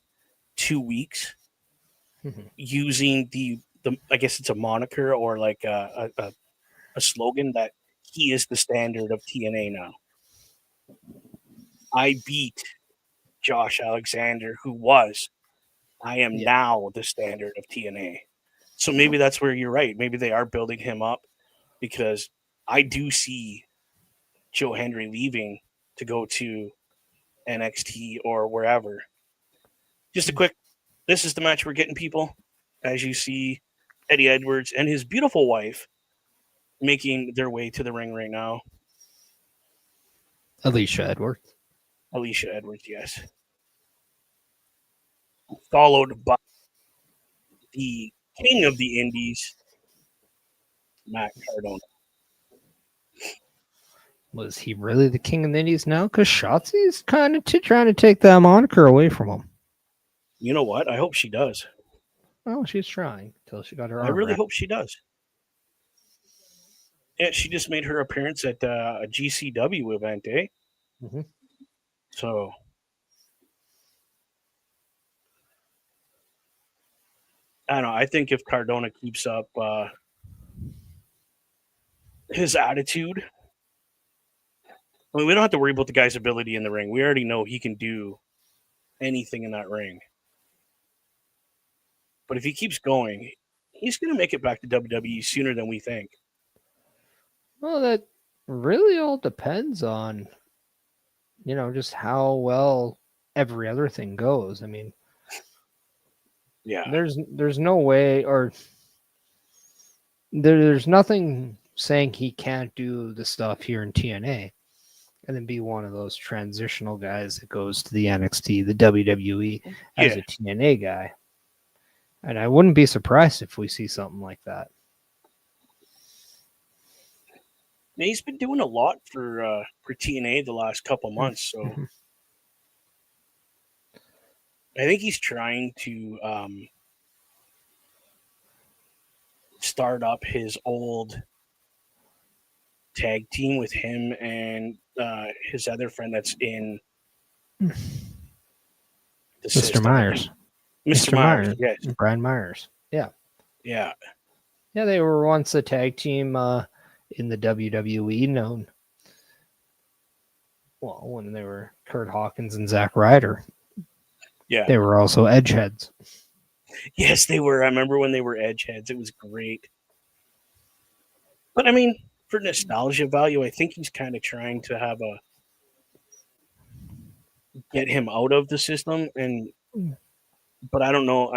2 weeks Mhm. using the I guess it's a moniker or like a slogan that he is the standard of TNA now. I beat Josh Alexander, who was. I am Yeah. now the standard of TNA. So maybe that's where you're right. Maybe they are building him up because I do see Joe Hendry leaving to go to NXT or wherever. Just a quick, this is the match we're getting, people. As you see, Eddie Edwards and his beautiful wife making their way to the ring right now. Alicia Edwards. Alicia Edwards, yes. Followed by the king of the indies, Matt Cardona. Was he really the king of the Indies now? Because Shotzi's kind of trying to take that moniker away from him. You know what? I hope she does. Oh, she's trying until she got her I arm really wrapped. hope she does. Yeah, she just made her appearance at a GCW event, eh? Mm-hmm. So I don't know. I think if Cardona keeps up his attitude, I mean, we don't have to worry about the guy's ability in the ring. We already know he can do anything in that ring. But if he keeps going, he's going to make it back to WWE sooner than we think. Well, that really all depends on, just how well every other thing goes. I mean, Yeah. there's no way, or there's nothing saying he can't do the stuff here in TNA and then be one of those transitional guys that goes to the NXT, the WWE as Yeah. a TNA guy. And I wouldn't be surprised if we see something like that. And he's been doing a lot for TNA the last couple months, so Mhm. I think he's trying to start up his old tag team with him and his other friend that's in the Mr. system. I Myers. think Mr. Myers. Yes. Brian Myers. Yeah. Yeah. Yeah, they were once a tag team in the WWE, known, well, when they were Kurt Hawkins and Zack Ryder. Yeah. They were also edgeheads. Yes, they were. I remember when they were edgeheads. It was great. But I mean, for nostalgia value, I think he's kind of trying to have a get him out of the system, and but I don't know.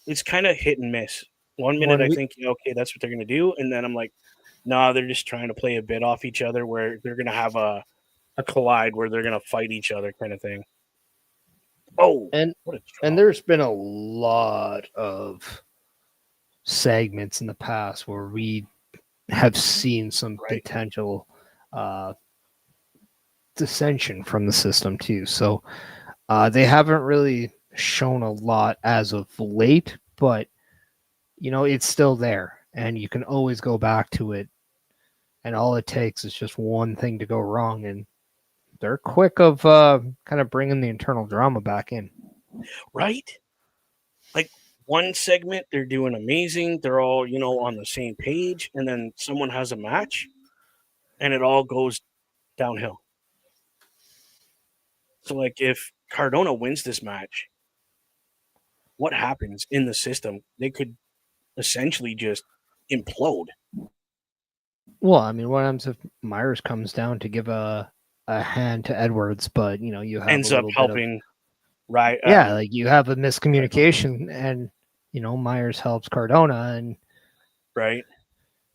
it's kind of hit and miss. One minute When I we think, yeah, okay, that's what they're gonna do, and then I'm like, nah, they're just trying to play a bit off each other where they're gonna have a collide where they're gonna fight each other kind of thing. Oh, and what a and drop. there's been a lot of segments in the past where we have seen some Right. potential uh, dissension from the system too. So they haven't really shown a lot as of late, but it's still there, and you can always go back to it. And all it takes is just one thing to go wrong, and they're quick of kind of bringing the internal drama back in. Right? Like one segment, they're doing amazing. They're all, on the same page. And then someone has a match and it all goes downhill. So, like, if Cardona wins this match, what happens in the system? They could essentially just implode. Well, I mean, what happens if Myers comes down to give a hand to Edwards, but you have a Ends up little bit of helping, right? like you have a miscommunication, and Myers helps Cardona, and Right.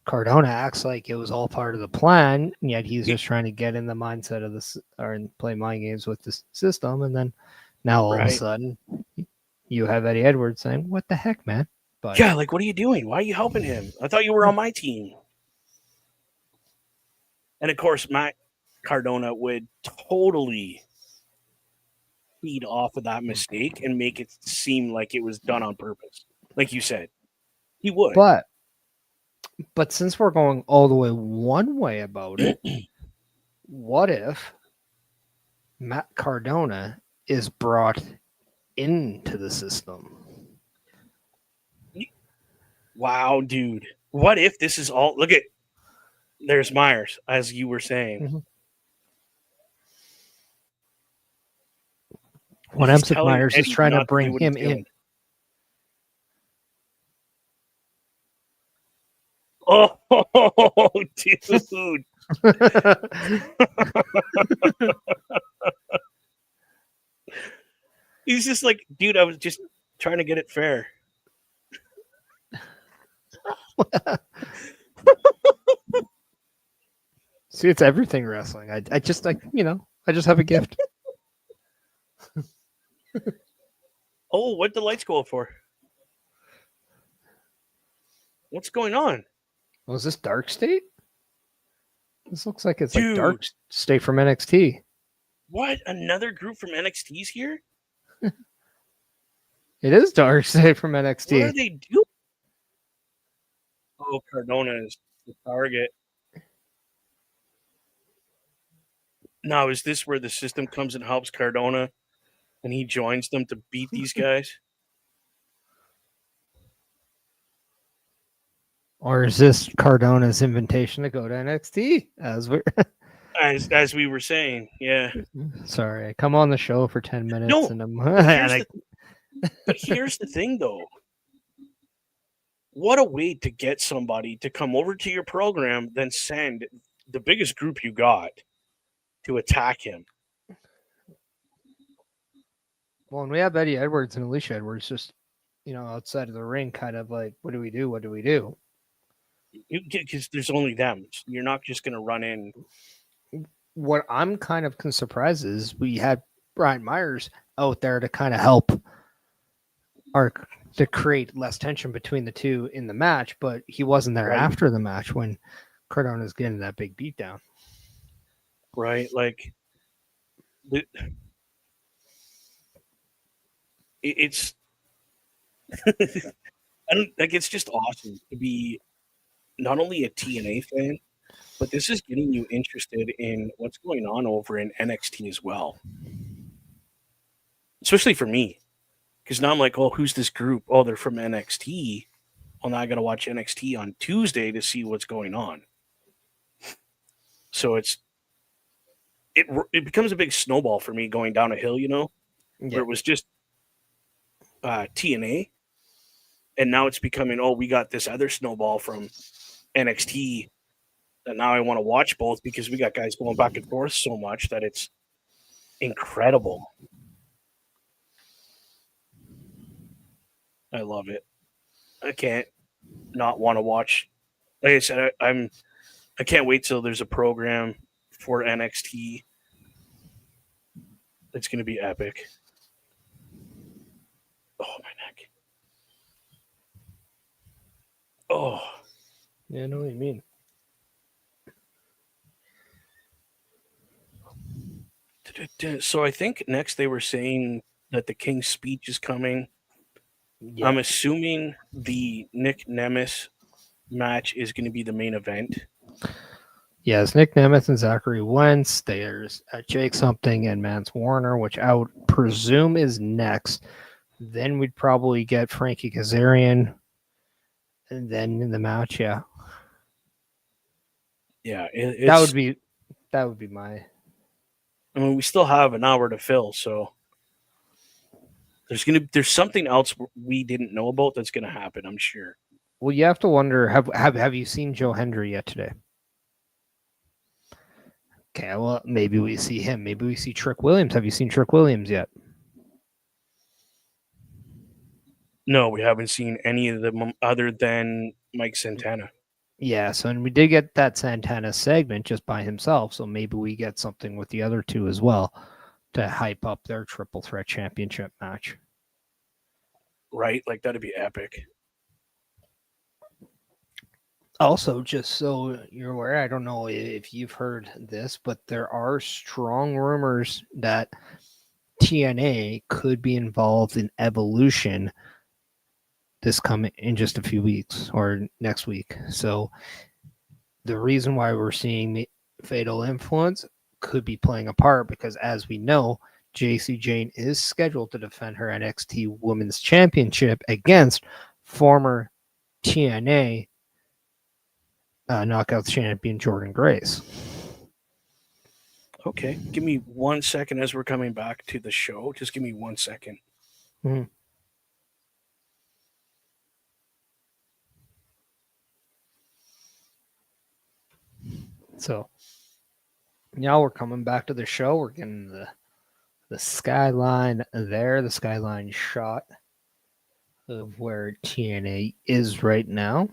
Cardona acts like it was all part of the plan, and yet he's just trying to get in the mindset of this or play mind games with the system, and then now all of a Right. sudden you have Eddie Edwards saying, "What the heck, man?" But Yeah, like, what are you doing? Why are you helping him? I thought you were on my team. And of course, Matt Cardona would totally feed off of that mistake and make it seem like it was done on purpose. Like you said, he would. but since we're going all the way one way about it, what if Matt Cardona is brought into the system? Wow, dude. What if this is all? Look at, there's Myers, as you were saying. Mm-hmm. What He's happens if telling Myers is Eddie trying to not do bring what he's him doing. in? Oh, dude. He's just like, dude, I was just trying to get it fair. See, it's everything wrestling. I just like I just have a gift. Oh, what the lights go up for? What's going on? Was this Dark State? This looks like it's Dude. like Dark State from NXT. What? Another group from NXT's here? It is Dark State from What are NXT. they doing? Oh, Cardona is the target. Now, is this where the system comes and helps Cardona and he joins them to beat these guys? Or is this Cardona's invitation to go to NXT? As we were saying, yeah. Sorry, I come on the show for 10 minutes No, and I'm but here's the thing, though. What a way to get somebody to come over to your program, then send the biggest group you got to attack him. Well, and we have Eddie Edwards and Alicia Edwards just, outside of the ring, kind of like, what do we do? What do we do? Because there's only them. You're not just going to run in. What I'm kind of surprised is we had Brian Myers out there to kind of help or to create less tension between the two in the match, but he wasn't there after the match when Cardona's getting that big beatdown. Right? Like, it's it's just awesome to be not only a TNA fan, but this is getting you interested in what's going on over in NXT as well. Especially for me, because now I'm like, oh, who's this group? Oh, they're from NXT. Well, now I got to watch NXT on Tuesday to see what's going on. So it becomes a big snowball for me going down a hill, where it was just TNA, and now it's becoming, oh, we got this other snowball from NXT that now I want to watch both because we got guys going back and forth so much that it's incredible. I love it. I can't not want to watch. Like I said, I can't wait till there's a program for NXT. It's going to be epic. Oh my neck. Oh. Yeah, I know what you mean. So I think next they were saying that the King's Speech is coming. Yeah. I'm assuming the Nick Nemes match is going to be the main event. Yes, Nick Nemeth and Zachary Wentz. There's Jake something and Mance Warner, which I would presume is next. Then we'd probably get Frankie Kazarian, and then in the match, yeah, Yeah, that would it's. be that would be my. I mean, we still have an hour to fill, so there's something else we didn't know about that's going to happen. I'm sure. Well, you have to wonder have you seen Joe Hendry yet today? Okay, well maybe we see him. Maybe we see Trick Williams. Have you seen Trick Williams yet? No, we haven't seen any of them other than Mike Santana. Yeah, so and we did get that Santana segment just by himself, so maybe we get something with the other two as well to hype up their triple threat championship match. Right? Like that'd be epic. Also, just so you're aware, I don't know if you've heard this, but there are strong rumors that TNA could be involved in Evolution this coming in just a few weeks or next week. So the reason why we're seeing the Fatal Influence could be playing a part because, as we know, JC Jane is scheduled to defend her NXT Women's Championship against former TNA Knockout champion Jordan Grace. Okay, give me 1 second as we're coming back to the show. Just give me 1 second. Mhm. So now we're coming back to the show. We're getting the skyline there, the skyline shot of where TNA is right now.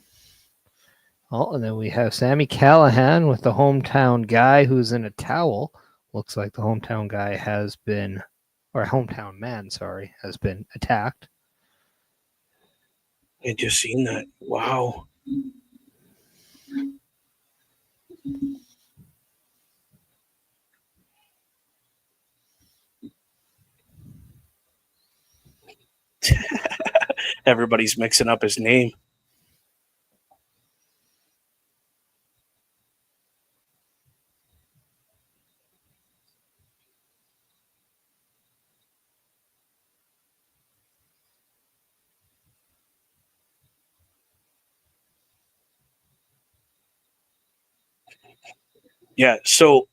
Oh, and then we have Sammy Callahan with the hometown guy who's in a towel. Looks like the hometown guy has been, or hometown man, sorry, has been attacked. I just seen that. Wow. Everybody's mixing up his name. Yeah, so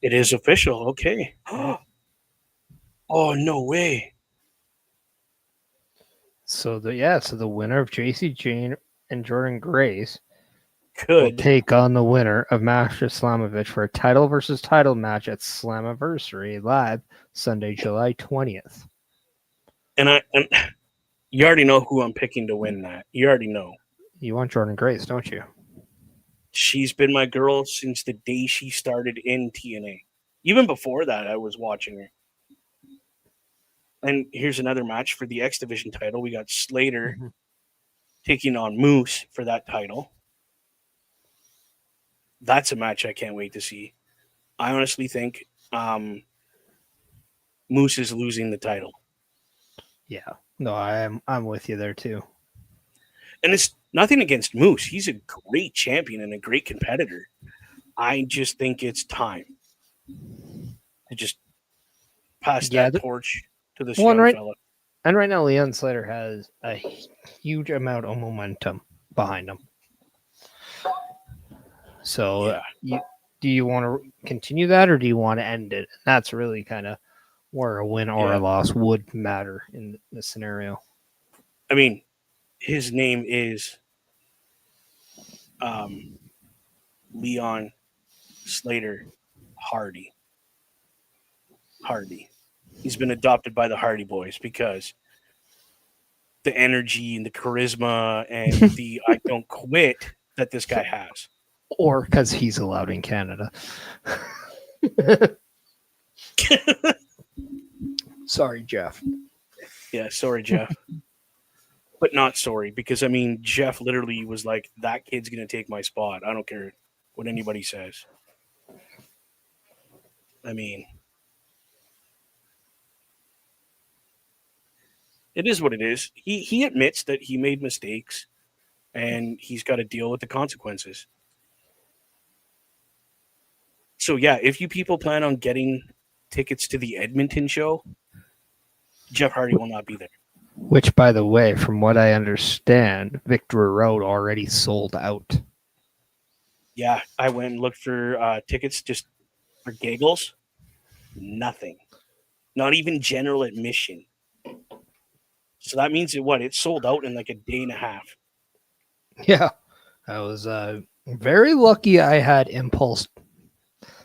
it is official. Okay. Oh, no way. So the winner of JC Jane and Jordan Grace will Could. take on the winner of Master Slamovich for a title versus title match at Slammiversary live Sunday, July 20th. And you already know who I'm picking to win that. You already know. You want Jordan Grace, don't you? She's been my girl since the day she started in TNA. Even before that, I was watching her. And here's another match for the X Division title. We got Slater taking on Moose for that title. That's a match I can't wait to see. I honestly think Moose is losing the title. Yeah. No, I'm with you there too. And it's nothing against Moose. He's a great champion and a great competitor. I just think it's time to just pass Yeah, that torch to this one young right fella. and right now Leon Slater has a huge amount of momentum behind him. So Yeah. do you want to continue that or do you want to end it? That's really kind of where a win or a Yeah. loss would matter in this scenario. I mean, his name is Leon Slater Hardy. Hardy. He's been adopted by the Hardy Boys because the energy and the charisma and the I don't quit that this guy has. Or because he's allowed in Canada. Sorry, Jeff. Yeah, sorry, Jeff. But not sorry, because I mean, Jeff literally was like, that kid's going to take my spot. I don't care what anybody says. I mean, it is what it is. He admits that he made mistakes and he's got to deal with the consequences. So, yeah, if you people plan on getting tickets to the Edmonton show, Jeff Hardy will not be there. Which, by the way, from what I understand, Victory Road already sold out. Yeah, I went and looked for tickets just for giggles. Nothing. Not even general admission. So that means it sold out in like a day and a half. Yeah, I was very lucky I had impulse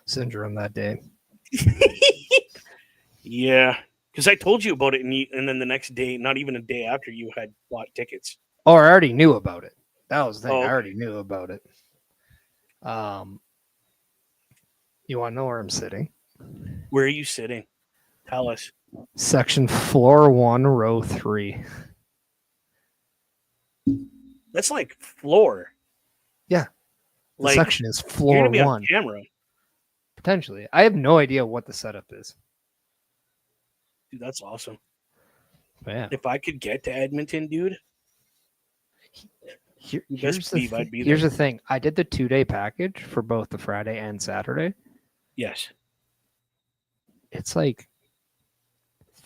syndrome that day. Yeah, because I told you about it, and then the next day, not even a day after, you had bought tickets. Oh, I already knew about it. That was the thing. Oh, I okay. already knew about it. You want to know where I'm sitting? Where are you sitting? Tell us. Section floor 1, row 3. That's like floor. Yeah, the Like section is you're floor gonna be 1. on camera, Potentially. I have no idea what the setup is. dude. That's awesome. But yeah. If I could get to Edmonton, dude, Here's believe I'd be here's there. the thing. I did the 2-day package for both the Friday and Saturday. Yes, It's like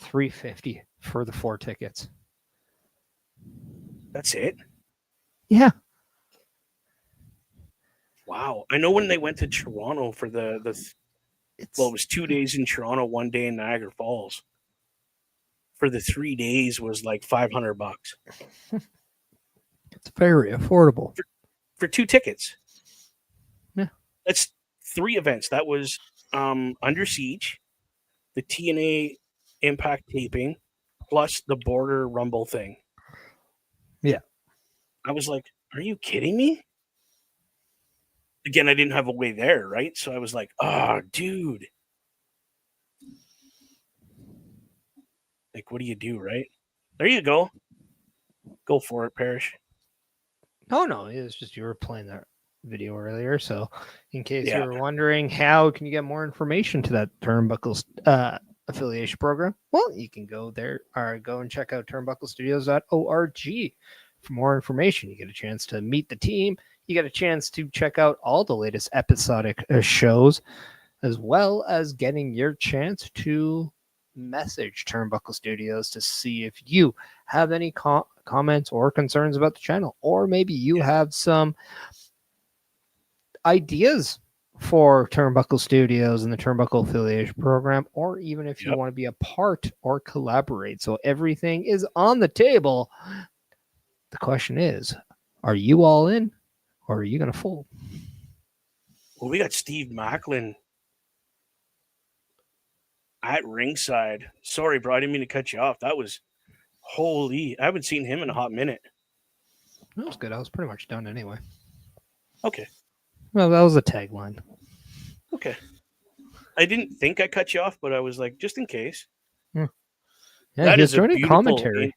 $350 for the 4 tickets. that's it. Yeah. Wow. I know when they went to Toronto for it was 2 days in Toronto, 1 day in Niagara Falls. For the 3 days was like $500 It's very affordable. for 2 tickets. Yeah. That's 3 events. That was Under Siege, the TNA Impact taping, plus the Border Rumble thing. Yeah. I was like, are you kidding me? Again, I didn't have a way there, right? So I was like, oh, dude. Like, what do you do, right? There you go. Go for it, Parrish. No, it's just you were playing that video earlier. So, in case Yeah. you were wondering how can you get more information to that Turnbuckle affiliation program, well, you can go there or go and check out turnbucklestudios.org for more information. You get a chance to meet the team. You get a chance to check out all the latest episodic shows, as well as getting your chance to message Turnbuckle Studios to see if you have any comments or concerns about the channel, or maybe you have some ideas for Turnbuckle Studios and the Turnbuckle affiliation program, or even if you want to be a part or collaborate. So everything is on the table. The question is, are you all in, or are you going to fold? Well, we got Steve Macklin at ringside. Sorry, bro. I didn't mean to cut you off. That was holy. I haven't seen him in a hot minute. That was good. I was pretty much done anyway. Okay. Well, that was a tagline. Okay. I didn't think I cut you off, but I was like, just in case. Yeah, That he's is a joining beautiful commentary.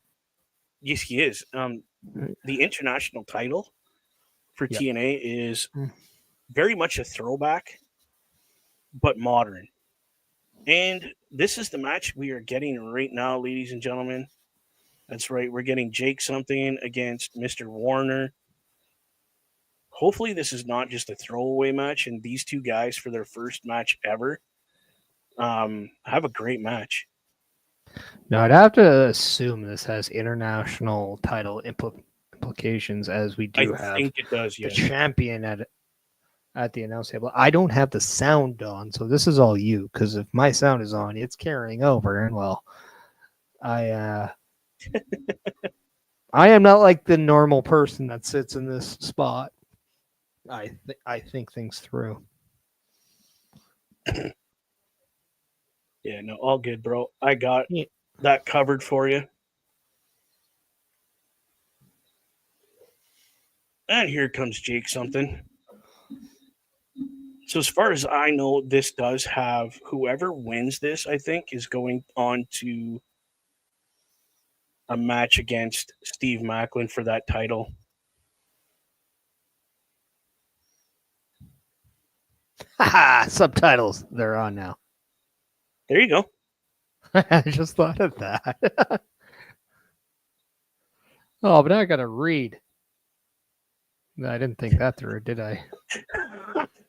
Yes, he is. The international title for TNA is very much a throwback, but modern. And this is the match we are getting right now, ladies and gentlemen. That's right. We're getting Jake something against Mr. Warner. Hopefully, this is not just a throwaway match, and these two guys, for their first match ever, have a great match. Now, I'd have to assume this has international title implications, as we do have think it does, the yes. champion at the announce table. I don't have the sound on, so this is all you, because if my sound is on, it's carrying over, and well, I am not like the normal person that sits in this spot. I think things through. Yeah, no, all good, bro. I got that covered for you. And here comes Jake something. So as far as I know, this does have whoever wins this, I think, is going on to a match against Steve Macklin for that title. Subtitles. They're on now. There you go. I just thought of that. Oh, but now I got to read. I didn't think that through, did I?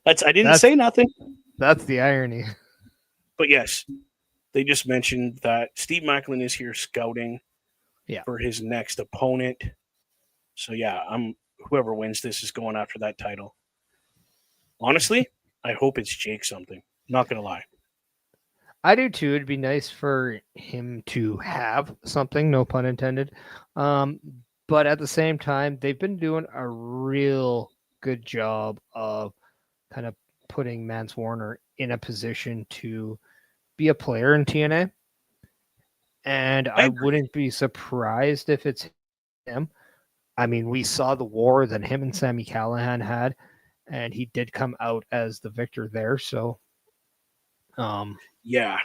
I didn't say nothing. That's the irony. But yes, they just mentioned that Steve Macklin is here scouting for his next opponent. So yeah, whoever wins this is going after that title. Honestly, I hope it's Jake something. Not gonna lie. I do too. It'd be nice for him to have something, no pun intended. But at the same time, they've been doing a real good job of kind of putting Mance Warner in a position to be a player in TNA. And I wouldn't be surprised if it's him. I mean, we saw the war that him and Sami Callihan had, and he did come out as the victor there. So, yeah,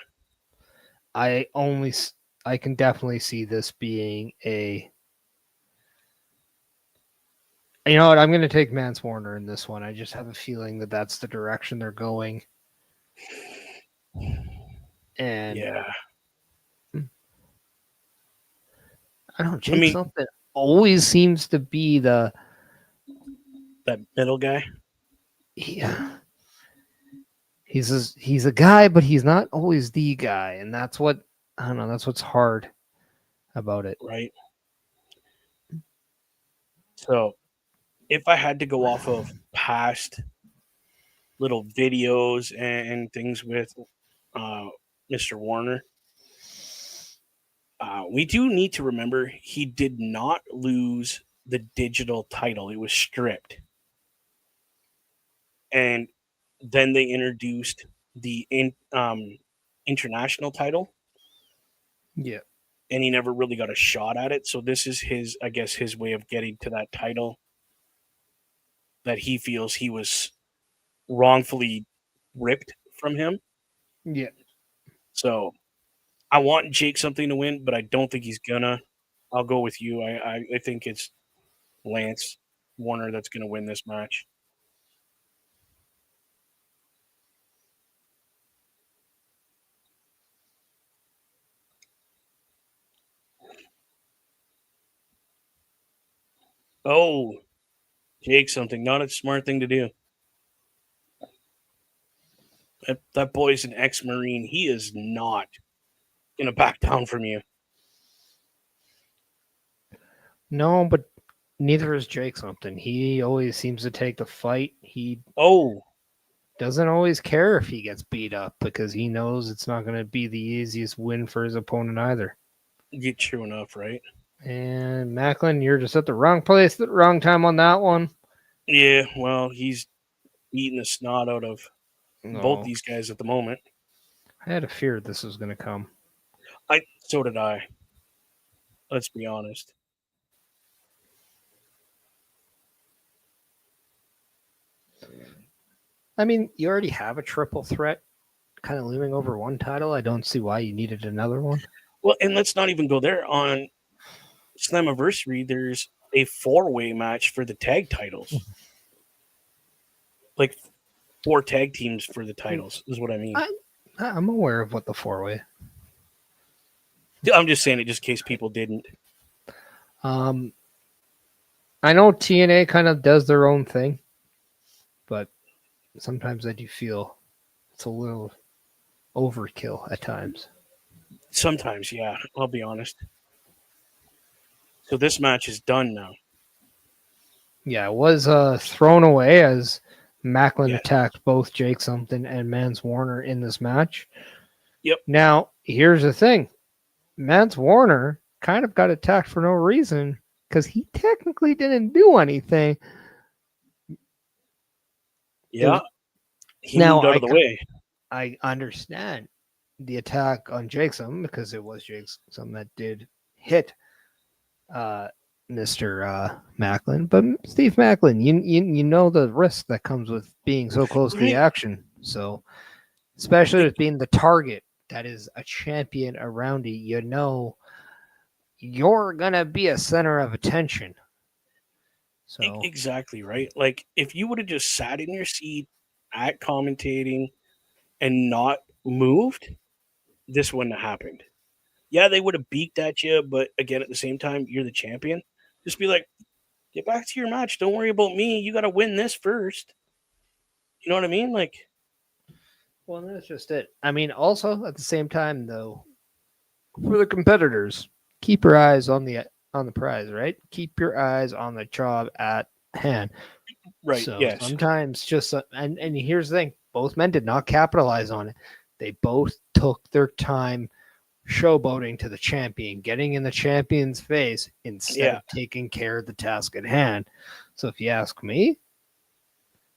I can definitely see this being a. You know what? I'm going to take Mance Warner in this one. I just have a feeling that that's the direction they're going. And yeah, I don't know. Jake something always seems to be that middle guy. Yeah. He's a guy, but he's not always the guy, and that's what I don't know. That's what's hard about it, right? So, if I had to go off of past little videos and things with Mr. Warner, we do need to remember he did not lose the digital title; it was stripped, and then they introduced the international title. Yeah. And he never really got a shot at it. So this is his way of getting to that title that he feels he was wrongfully ripped from him. Yeah. So I want Jake something to win, but I don't think he's gonna. I'll go with you. I think it's Lance Warner that's gonna win this match. Oh, Jake something. Not a smart thing to do. That boy's an ex-Marine. He is not gonna back down from you. No, but neither is Jake something. He always seems to take the fight. He doesn't always care if he gets beat up because he knows it's not going to be the easiest win for his opponent either. Yeah, true enough, right? And Macklin, you're just at the wrong place at the wrong time on that one. Yeah, well, he's beating the snot out of both these guys at the moment. I had a fear this was going to come. So did I. Let's be honest. I mean, you already have a triple threat kind of looming over one title. I don't see why you needed another one. Well, and let's not even go there. On Slammiversary, there's a 4-way match for the tag titles. Like 4 tag teams for the titles is what I mean. I'm aware of what the 4-way. I'm just saying it just in case people didn't. I know TNA kind of does their own thing, but sometimes I do feel it's a little overkill at times. Sometimes, yeah. I'll be honest. So this match is done now. Yeah, it was thrown away as Macklin attacked both Jake Something and Mance Warner in this match. Yep. Now, here's the thing. Mance Warner kind of got attacked for no reason because he technically didn't do anything. Yeah. He moved out of the way. I understand the attack on Jake Something because it was Jake Something that did hit Mr. Macklin. But Steve Macklin, you know the risk that comes with being so close to the Right. action. So, especially Like, with being the target that is a champion around you, you know you're gonna be a center of attention. So, exactly, right? Like, if you would have just sat in your seat at commentating and not moved, this wouldn't have happened. Yeah, they would have beaked at you, but again, at the same time, you're the champion. Just be like, get back to your match. Don't worry about me. You got to win this first. You know what I mean? Like, well, that's just it. I mean, also at the same time, though, for the competitors, keep your eyes on the prize, right? Keep your eyes on the job at hand. right? So Yes. sometimes just and here's the thing: both men did not capitalize on it. They both took their time showboating to the champion, getting in the champion's face instead Yeah. of taking care of the task at hand. So if you ask me,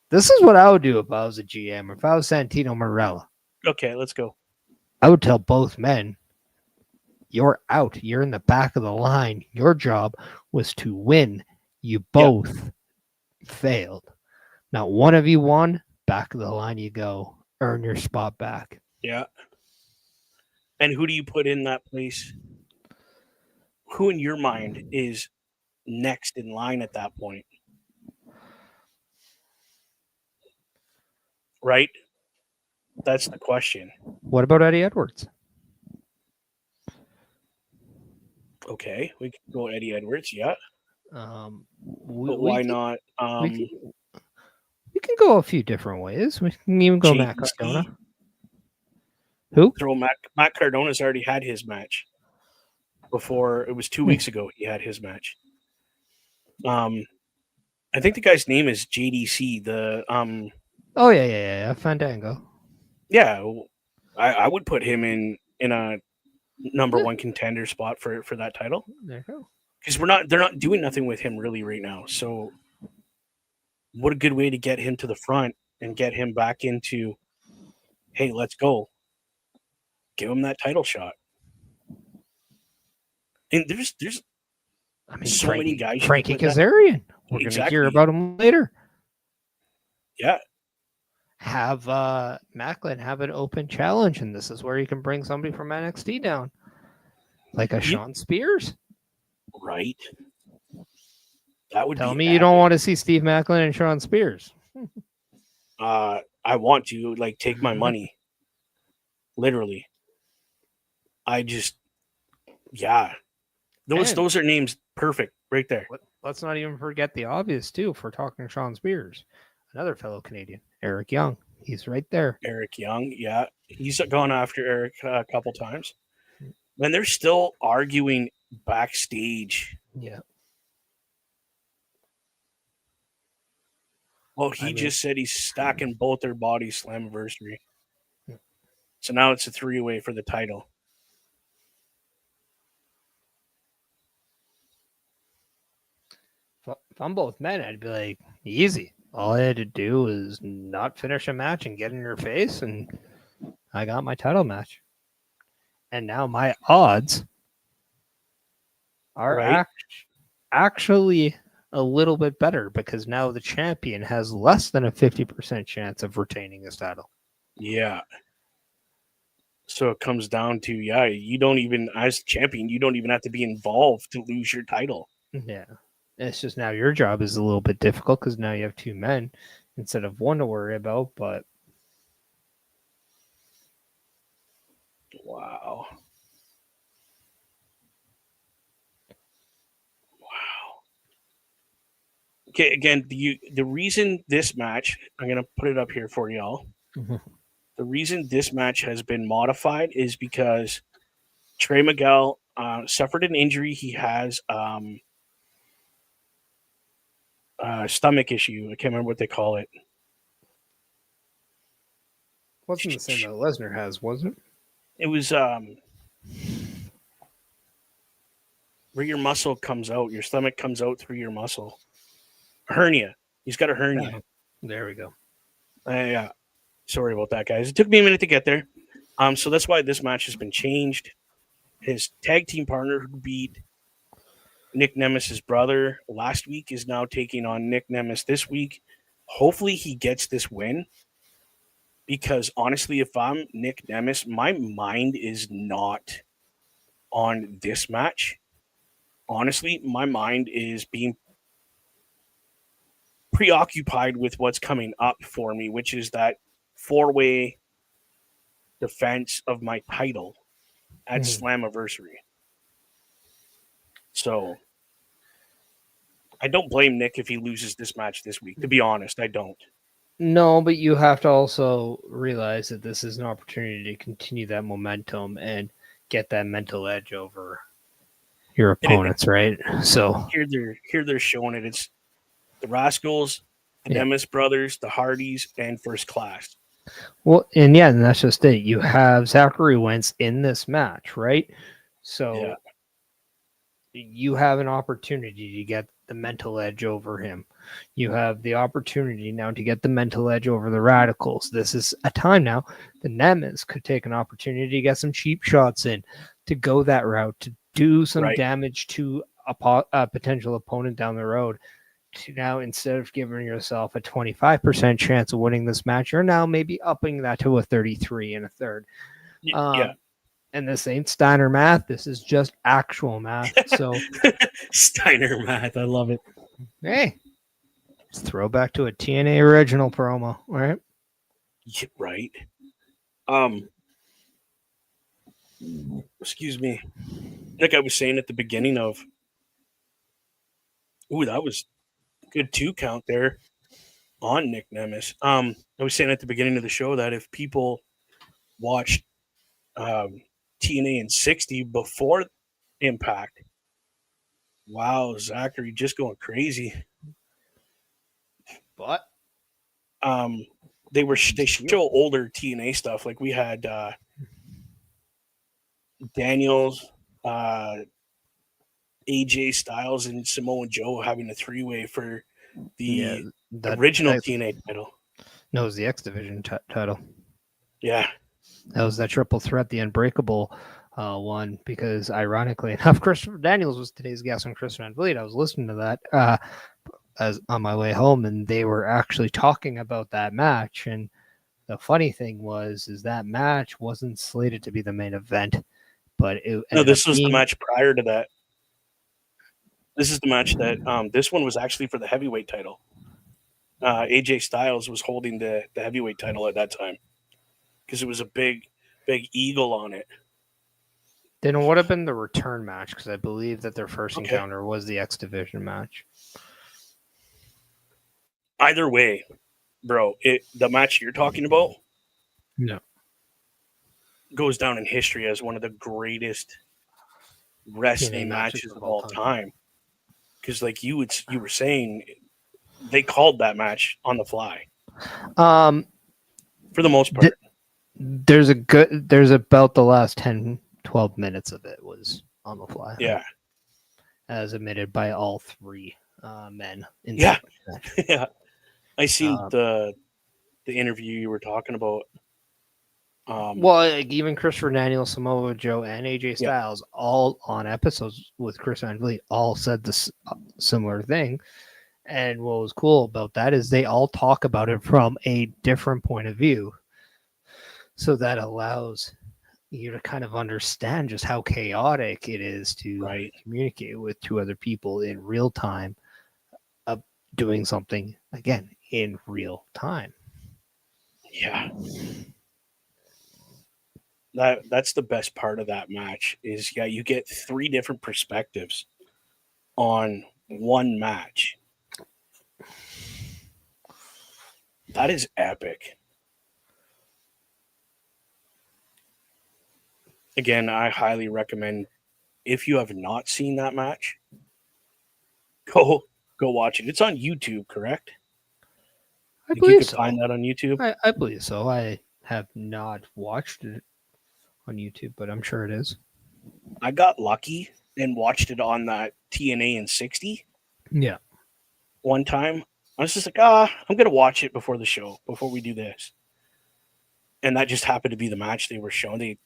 this is what I would do if I was a GM or if I was Santino Marella. Okay, let's go. I would tell both men, you're out. You're in the back of the line. Your job was to win. You Yep. both failed. Not one of you won. Back of the line you go. Earn your spot back. Yeah. And who do you put in that place? Who in your mind is next in line at that point? Right? That's the question. What about Eddie Edwards? Okay, we can go Eddie Edwards. Yeah. We, But we why can not we can we can go a few different ways. We can even go Matt JDC? Cardona. Who? Throw Matt Cardona's already had his match. Before it was 2 weeks ago, he had his match. I think the guy's name is JDC. Oh yeah. Fandango. Yeah, I would put him in a number Yeah, one contender spot for that title there you go. because they're not doing nothing with him really right now. So what a good way to get him to the front and get him back into, hey, let's go, give him that title shot. And there's I mean, so many guys you could Frankie put that. Kazarian. We're going to hear Exactly. about him later. Yeah. Have Macklin have an open challenge, and this is where you can bring somebody from NXT down, like a Sean Spears. Right. That would Tell be me epic. you don't want to see Steve Macklin and Sean Spears. I want to take my money. Literally. I just, yeah. Those are names perfect right there. Let's not even forget the obvious too. If we're talking Sean Spears, another fellow Canadian, Eric Young. He's right there. Eric Young, yeah, he's gone after Eric a couple times. And they're still arguing backstage. Yeah. Well, he just said he's stacking both their bodies Slammiversary. So now it's a 3-way for the title. If I'm both men, I'd be like, easy. All I had to do was not finish a match and get in your face, and I got my title match. And now my odds are actually a little bit better because now the champion has less than a 50% chance of retaining his title. Yeah. So it comes down to, you don't even, as champion, you don't even have to be involved to lose your title. Yeah. It's just now your job is a little bit difficult because now you have two men instead of one to worry about, but. Wow. Okay, again, the reason this match, I'm going to put it up here for y'all. Mm-hmm. The reason this match has been modified is because Trey Miguel suffered an injury. He has stomach issue. I can't remember what they call it. Wasn't the same that Lesnar has, was it? It was where your muscle comes out. Your stomach comes out through your muscle. Hernia. He's got a hernia. There we go. Yeah. Sorry about that, guys. It took me a minute to get there. So that's why this match has been changed. His tag team partner who beat Nick Nemes's brother last week is now taking on Nick Nemes this week. Hopefully he gets this win because honestly, if I'm Nick Nemes, my mind is not on this match. Honestly, my mind is being preoccupied with what's coming up for me, which is that 4-way defense of my title at Slammiversary. So I don't blame Nick if he loses this match this week. To be honest, I don't. No, but you have to also realize that this is an opportunity to continue that momentum and get that mental edge over your opponents, right? So here they're showing it. It's the Rascals, the Nemes brothers, the Hardys, and First Class. Well, and that's just it. You have Zachary Wentz in this match, right? So you have an opportunity to get the mental edge over him. You have the opportunity now to get the mental edge over the Radicals. This is a time now the Nemes could take an opportunity to get some cheap shots in, to go that route, to do some damage to a potential opponent down the road. To now, instead of giving yourself a 25% chance of winning this match, you're now maybe upping that to a 33 and a third. And this ain't Steiner math. This is just actual math. So Steiner math. I love it. Hey, it's throwback to a TNA original promo, right? Yeah, right. Excuse me. Like I was saying at the beginning of, that was good 2 count there on Nick Nemes. I was saying at the beginning of the show that if people watched TNA in 60 before Impact, wow, Zachary just going crazy. But they show older TNA stuff. Like we had Daniels, AJ Styles, and Samoa Joe having a 3-way for the original TNA title. No, it was the X Division title. Yeah. That was that triple threat, the Unbreakable one, because ironically enough, Christopher Daniels was today's guest on Chris Van Vliet. I was listening to that as on my way home, and they were actually talking about that match. And the funny thing is that match wasn't slated to be the main event, but this was the match prior to that. This is the match that this one was actually for the heavyweight title. AJ Styles was holding the heavyweight title at that time because it was a big eagle on it. Then it would have been the return match because I believe that their first encounter was the X Division match. Either way, bro, the match you're talking about goes down in history as one of the greatest wrestling matches of all time. Because like you were saying, they called that match on the fly. For the most part. There's about the last 10, 12 minutes of it was on the fly. Yeah. As admitted by all 3 men. Yeah. I seen the interview you were talking about. Even Christopher Daniels, Samoa Joe, and AJ Styles, all on episodes with Chris Van Vliet, all said this similar thing. And what was cool about that is they all talk about it from a different point of view. So that allows you to kind of understand just how chaotic it is to communicate with 2 other people in real time, doing something, again, in real time. Yeah. That's the best part of that match is, you get 3 different perspectives on one match. That is epic. Again, I highly recommend, if you have not seen that match, go watch it. It's on YouTube, correct? I believe you can find that on YouTube. I believe so. I have not watched it on YouTube, but I'm sure it is. I got lucky and watched it on that TNA in 60. Yeah. One time, I was just like, I'm going to watch it before the show, before we do this. And that just happened to be the match they were showing,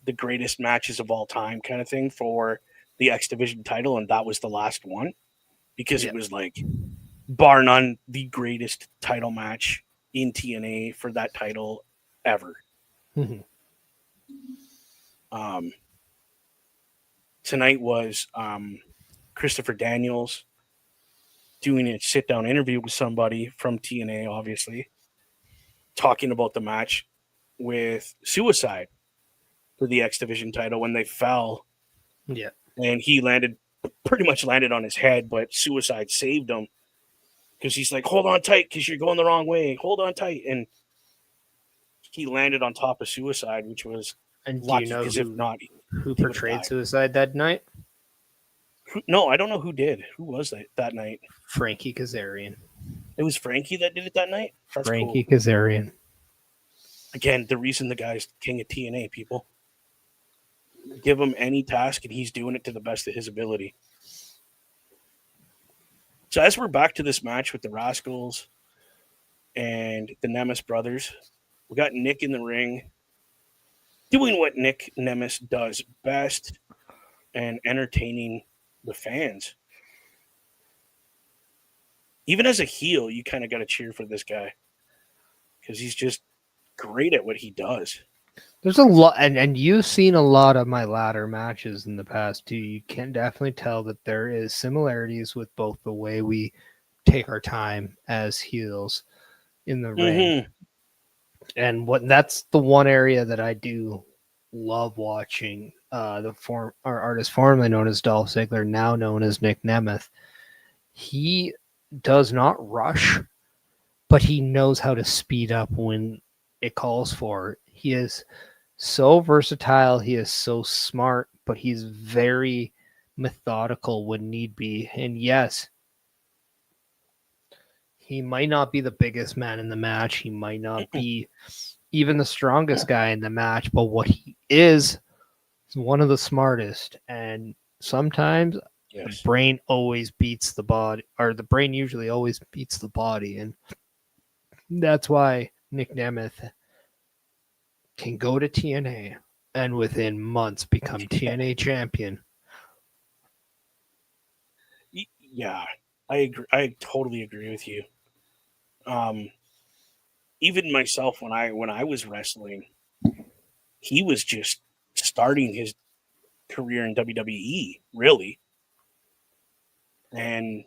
the greatest matches of all time kind of thing for the X Division title, and that was the last one because Yeah. it was like bar none the greatest title match in TNA for that title ever. Mhm. Um, Tonight was Christopher Daniels doing a sit down interview with somebody from TNA, obviously, talking about the match with Suicide for the X Division title when they fell, Yeah. and he pretty much landed on his head, but Suicide saved him because he's like, "Hold on tight, because you're going the wrong way. Hold on tight," and he landed on top of Suicide, which was And do you lucky know because if not, who he would have portrayed died. Suicide that night? No, I don't know who did. Who was that night? Frankie Kazarian. It was Frankie that did it that night. That's cool. Frankie Kazarian. Again, the reason the guy's king of TNA, people. Give him any task and he's doing it to the best of his ability. So as we're back to this match with the Rascals and the Nemes brothers, we got Nick in the ring doing what Nick Nemes does best and entertaining the fans. Even as a heel, you kind of got to cheer for this guy because he's just great at what he does. There's a lot, and you've seen a lot of my ladder matches in the past too. You can definitely tell that there is similarities with both the way we take our time as heels in the ring, Mm-hmm. and what that's the one area that I do love watching. Our artist formerly known as Dolph Ziggler, now known as Nick Nemeth. He does not rush, but he knows how to speed up when it calls for it. He is so versatile. He is so smart, but he's very methodical when need be. And yes, he might not be the biggest man in the match. He might not be even the strongest guy in the match, but what he is one of the smartest. And sometimes the Yes. brain always beats the body, or the brain usually always beats the body. And that's why Nick Nemeth can go to TNA and within months become TNA champion. Yeah, I agree. I totally agree with you. Um, Even myself, when I was wrestling, he was just starting his career in WWE, really, and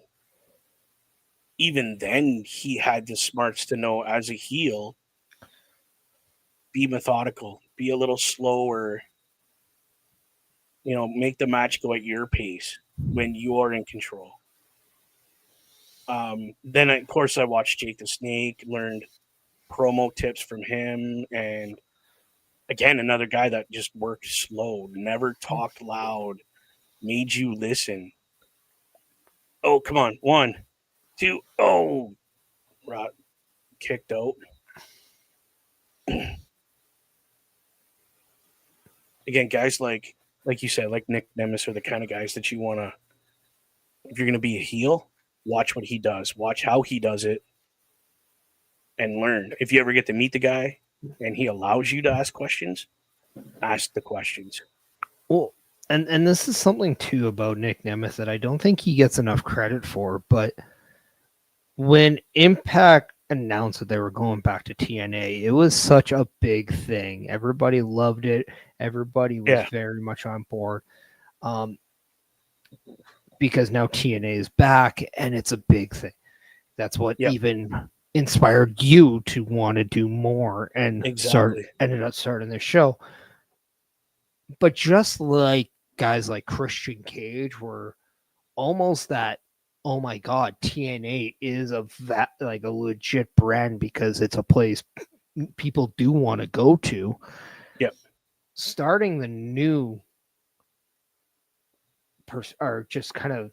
even then, he had the smarts to know as a heel, be methodical, be a little slower, make the match go at your pace when you're in control. Then, of course, I watched Jake the Snake, learned promo tips from him, and again, another guy that just worked slow, never talked loud, made you listen. Oh, come on. 1, 2, oh, Rod kicked out. Again, guys like you said, like Nick Nemes are the kind of guys that you want to, if you're going to be a heel, watch what he does, watch how he does it, and learn. If you ever get to meet the guy and he allows you to ask the questions. Well, and this is something too about Nick Nemeth that I don't think he gets enough credit for. But when Impact announced that they were going back to TNA, it was such a big thing. Everybody loved it. Everybody was Yeah. very much on board. Because now TNA is back and it's a big thing. That's what Yep. even inspired you to want to do more and Exactly. ended up starting the show. But just like guys like Christian Cage were almost that, oh my god, TNA is like a legit brand because it's a place people do want to go to. Yep. Starting the new or just kind of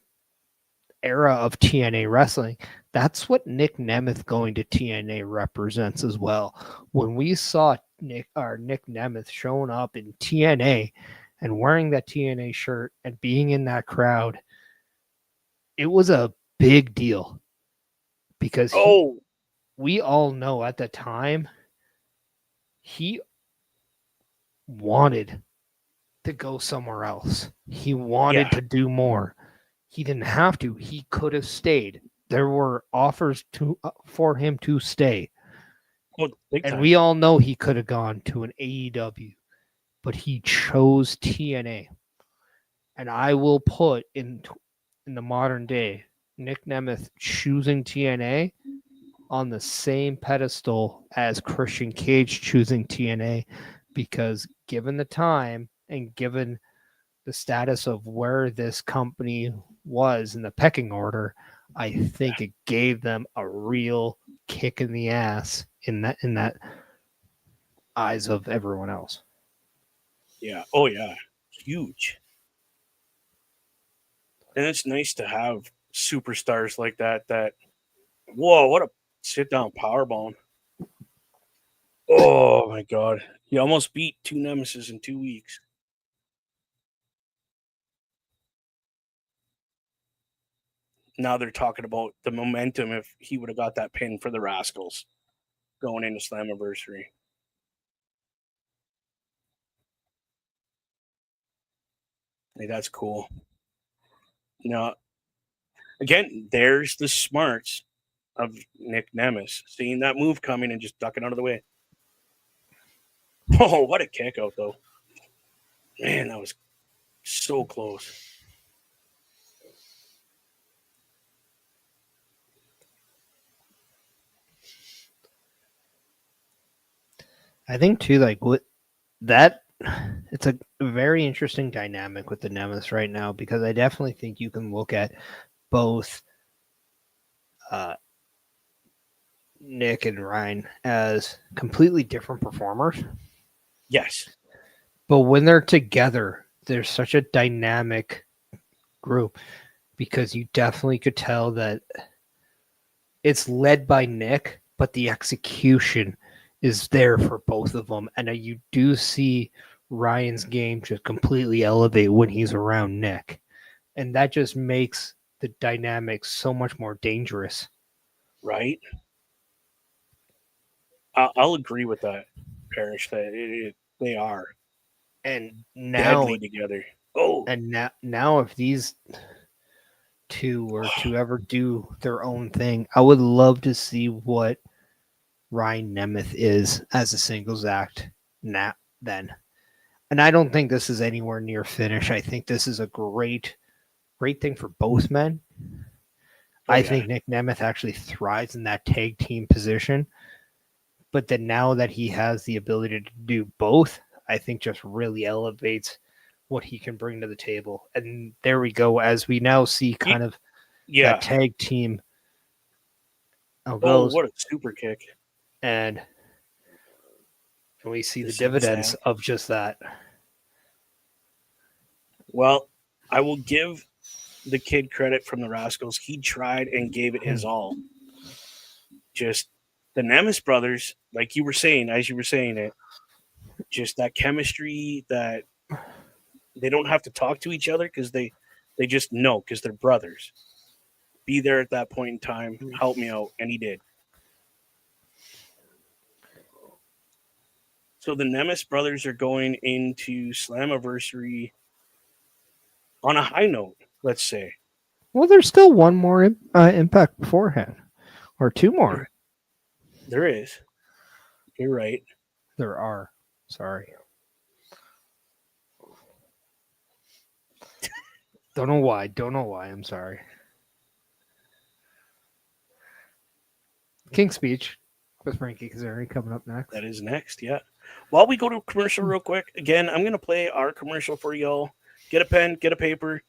era of TNA wrestling, that's what Nick Nemeth going to TNA represents as well. When we saw Nick Nemeth showing up in TNA and wearing that TNA shirt and being in that crowd, it was a big deal because we all know at the time he wanted to go somewhere else. He wanted to do more. He didn't have to. He could have stayed. There were offers for him to stay. Oh, big And time. we all know he could have gone to an AEW, but he chose TNA. And I will put in the modern day Nick Nemeth choosing TNA on the same pedestal as Christian Cage choosing TNA, because given the time and given the status of where this company was in the pecking order, I think it gave them a real kick in the ass in that eyes of everyone else. Yeah. Oh, yeah. Huge. And it's nice to have superstars like that. Whoa, what a sit down powerbomb. Oh, my God. He almost beat two Nemesis in 2 weeks. Now they're talking about the momentum if he would have got that pin for the Rascals going into Slammiversary. Hey, that's cool. Now, again, there's the smarts of Nick Nemeth, seeing that move coming and just ducking out of the way. Oh, what a kick out, though. Man, that was so close. I think too, like what that, it's a very interesting dynamic with the Nemeth right now, because I definitely think you can look at both Nick and Ryan as completely different performers. Yes. But when they're together, there's such a dynamic group, because you definitely could tell that it's led by Nick, but the execution is there for both of them. And you do see Ryan's game just completely elevate when he's around Nick. And that just makes the dynamic so much more dangerous. Right? I'll agree with that, Parrish, that they are. And now deadly together. Oh, and now if these two were to ever do their own thing, I would love to see what Ryan Nemeth is as a singles act then. And I don't think this is anywhere near finish. I think this is a great thing for both men. I think Nick Nemeth actually thrives in that tag team position. But then now that he has the ability to do both, I think just really elevates what he can bring to the table. And there we go, as we now see kind of that tag team. What a super kick. And we see the dividends of just that. Well, I will give the kid credit from the Rascals. He tried and gave it his all. Just the Nemeth brothers, like you were saying, as you were saying it, just that chemistry that they don't have to talk to each other, because they just know, because they're brothers. Be there at that point in time, help me out, and he did. So the Nemeth brothers are going into Slammiversary on a high note, let's say. Well, there's still one more impact beforehand, or two more. There is. You're right. There are. Sorry. Don't know why. I'm sorry. King's Speech with Frankie Kazarian coming up next. That is next, yeah. While we go to commercial real quick, again, I'm going to play our commercial for y'all. Get a pen, get a paper,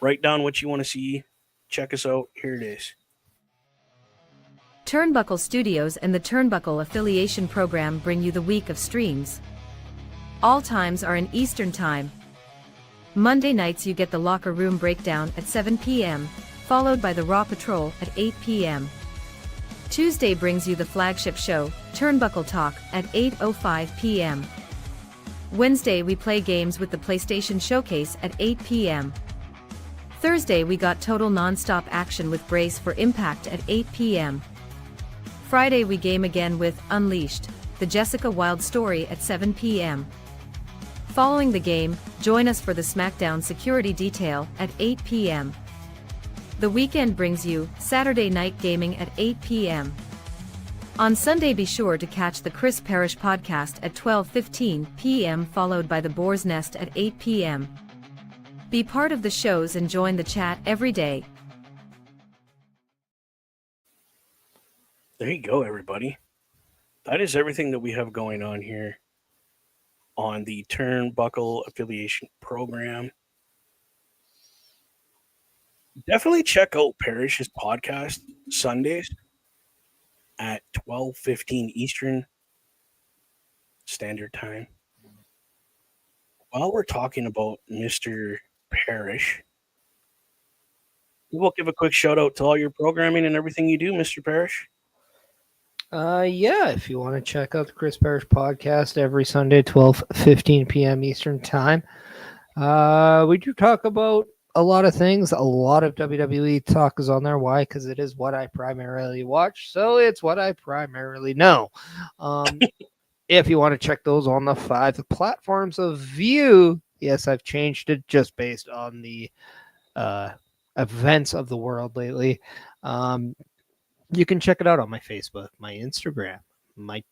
write down what you want to see. Check us out. Here it is. Turnbuckle Studios and the Turnbuckle Affiliation Program bring you the week of streams. All times are in Eastern Time. Monday nights you get the Locker Room Breakdown at 7 p.m., followed by the Raw Patrol at 8 p.m. Tuesday brings you the flagship show, Turnbuckle Talk, at 8:05 p.m. Wednesday we play games with the PlayStation Showcase at 8 p.m. Thursday we got total non-stop action with Brace for Impact at 8 p.m. Friday we game again with Unleashed, the Jessica Wilde story at 7 p.m. Following the game, join us for the SmackDown Security Detail at 8 p.m. The weekend brings you Saturday Night Gaming at 8 p.m. On Sunday, be sure to catch the Chris Parrish podcast at 12:15 p.m. followed by the Boar's Nest at 8 p.m. Be part of the shows and join the chat every day. There you go, everybody. That is everything that we have going on here on the Turnbuckle Affiliation Program. Definitely check out Parrish's podcast Sundays at 12:15 Eastern Standard Time. While we're talking about Mr. Parrish, we will give a quick shout out to all your programming and everything you do, Mr. Parrish. Yeah, if you want to check out the Chris Parrish podcast every Sunday, 12:15 p.m. Eastern Time. We do talk about a lot of things. A lot of WWE talk is on there. Why? Because it is what I primarily watch, so it's what I primarily know. If you want to check those on the 5 platforms of view, yes, I've changed it just based on the events of the world lately. You can check it out on my Facebook, my Instagram, my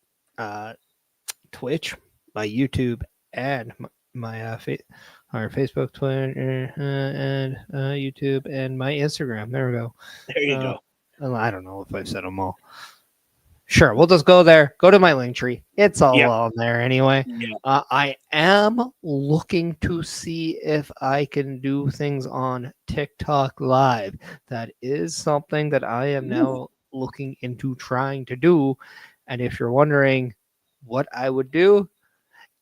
Twitch, my YouTube, and my Facebook, Twitter, and YouTube, and my Instagram. There we go. There you go. I don't know if I've said them all. Sure, we'll just go there. Go to my link tree. It's all on there anyway. Yeah. I am looking to see if I can do things on TikTok Live. That is something that I am now looking into trying to do. And if you're wondering what I would do,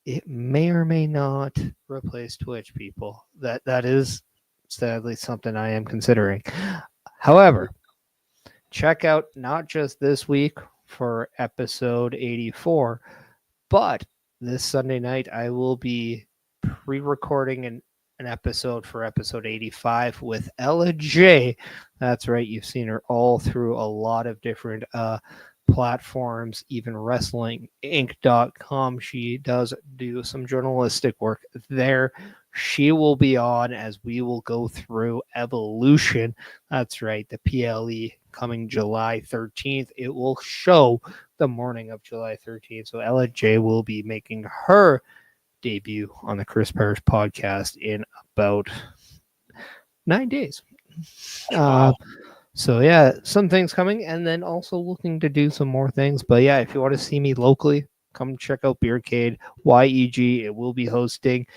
it may or may not replace Twitch, people. That is sadly something I am considering. However, check out not just this week for episode 84, but this Sunday night I will be pre-recording an episode for episode 85 with Ella J. That's right, you've seen her all through a lot of different platforms, even wrestlinginc.com. She does do some journalistic work there. She will be on as we will go through Evolution. That's right, the PLE coming July 13th. It will show the morning of July 13th. So Ella J will be making her debut on the Chris Parrish podcast in about 9 days. Wow. So yeah, some things coming, and then also looking to do some more things. But yeah, if you want to see me locally, come check out Beercade YEG. It will be hosting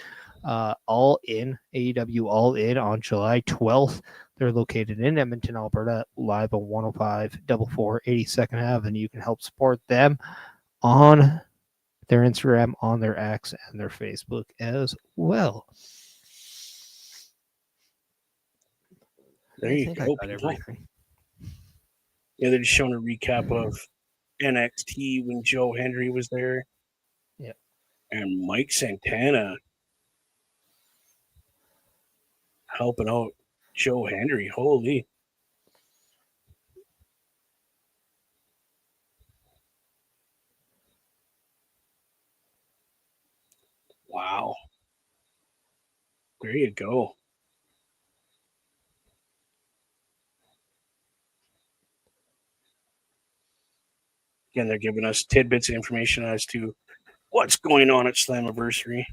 All In AEW All In on July 12th. They're located in Edmonton, Alberta, live on 105.4 82nd Ave, and you can help support them on their Instagram, on their X, and their Facebook as well. There you go, people. Yeah, they're just showing a recap of NXT when Joe Hendry was there. Yeah. And Mike Santana helping out Joe Hendry. Holy. Wow. There you go. Again, they're giving us tidbits of information as to what's going on at Slammiversary,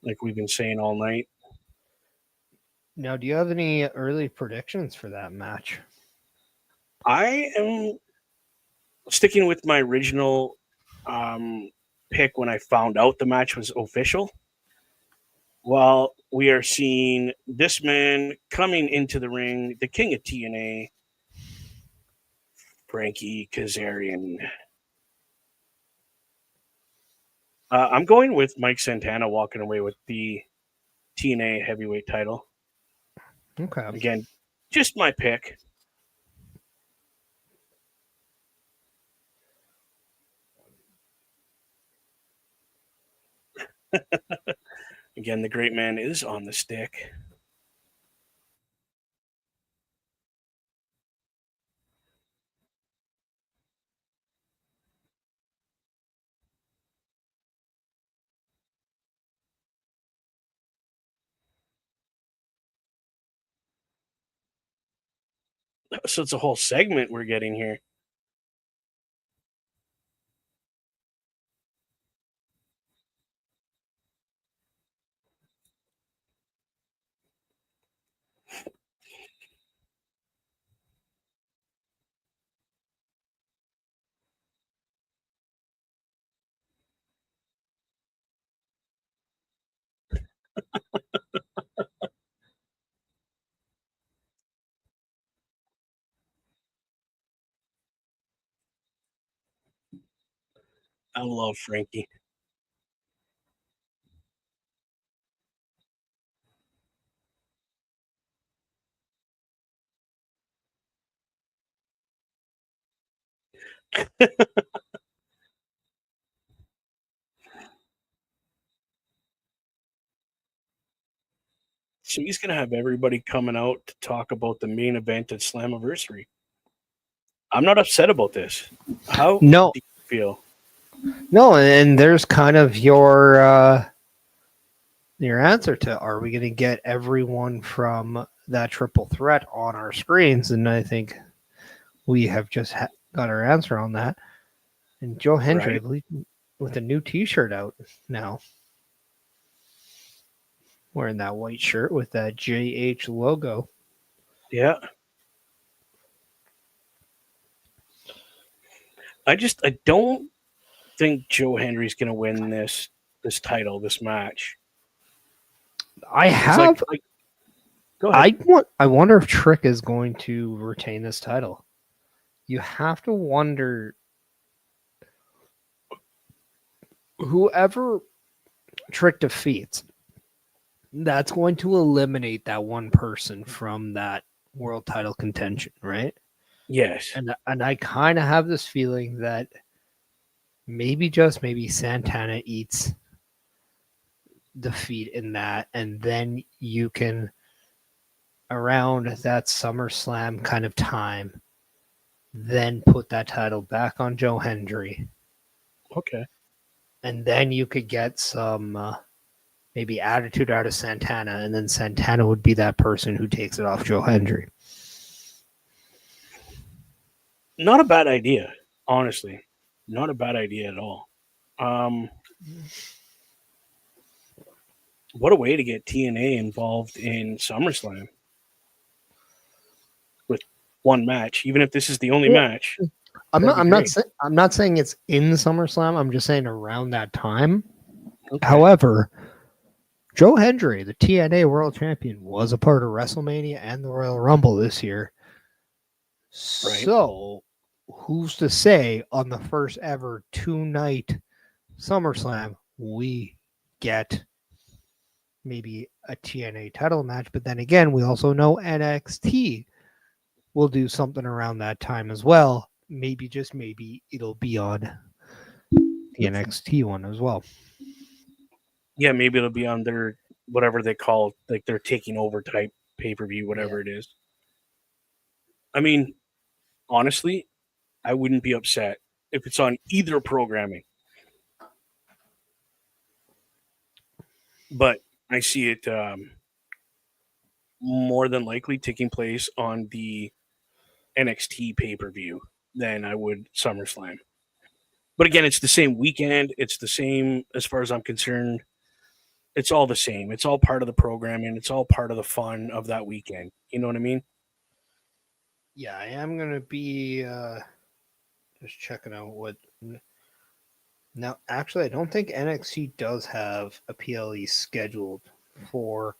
like we've been saying all night. Now, do you have any early predictions for that match? I am sticking with my original pick when I found out the match was official. While we are seeing this man coming into the ring, the king of TNA, Frankie Kazarian. I'm going with Mike Santana walking away with the TNA heavyweight title. Okay. Again, just my pick. Again, the great man is on the stick. So it's a whole segment we're getting here. I love Frankie. So he's gonna have everybody coming out to talk about the main event at Slammiversary. I'm not upset about this. How No, do you feel? no, and there's kind of your answer to, are we going to get everyone from that triple threat on our screens? And I think we have just got our answer on that. And Joe Hendry, I Right? believe, with a new T-shirt out now, wearing that white shirt with that JH logo. Yeah. I don't think Joe Henry's gonna win this title, this match. I It's have. like go ahead. I wonder if Trick is going to retain this title. You have to wonder whoever Trick defeats, that's going to eliminate that one person from that world title contention, right? Yes. And I kind of have this feeling that maybe, just maybe, Santana eats defeat in that, and then you can, around that SummerSlam kind of time, then put that title back on Joe Hendry, Okay. and then you could get some maybe attitude out of Santana, and then Santana would be that person who takes it off Joe Hendry. Not a bad idea, honestly. Not a bad idea at all. Um, what a way to get TNA involved in SummerSlam with one match, even if this is the only Yeah. match. I'm That'd not. be I'm not. great. I'm not saying it's in SummerSlam. I'm just saying around that time. Okay. However, Joe Hendry, the TNA World Champion, was a part of WrestleMania and the Royal Rumble this year. Right. So, who's to say on the first ever 2-night SummerSlam we get maybe a TNA title match? But then again, we also know NXT will do something around that time as well. Maybe, just maybe, it'll be on the NXT one as well. Yeah, maybe it'll be on their whatever they call like their taking over type pay per view, Yeah. whatever it is. I mean, honestly, I wouldn't be upset if it's on either programming. But I see it more than likely taking place on the NXT pay per view than I would SummerSlam. But again, it's the same weekend. It's the same as far as I'm concerned. It's all the same. It's all part of the programming. It's all part of the fun of that weekend. You know what I mean? Yeah, I am going to be just checking out what. Now, actually, I don't think NXT does have a PLE scheduled for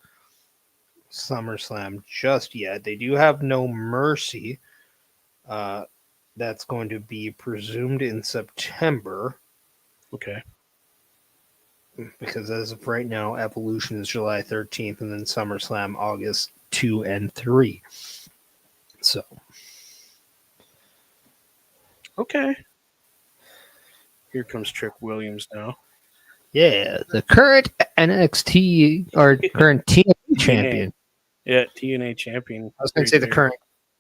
SummerSlam just yet. They do have No Mercy. That's going to be presumed in September, Okay. because as of right now, Evolution is July 13th, and then SummerSlam August 2 and 3. So, Okay. Here comes Trick Williams now. yeah, the current NXT or current TNA champion. Yeah, TNA champion. I was going to say the current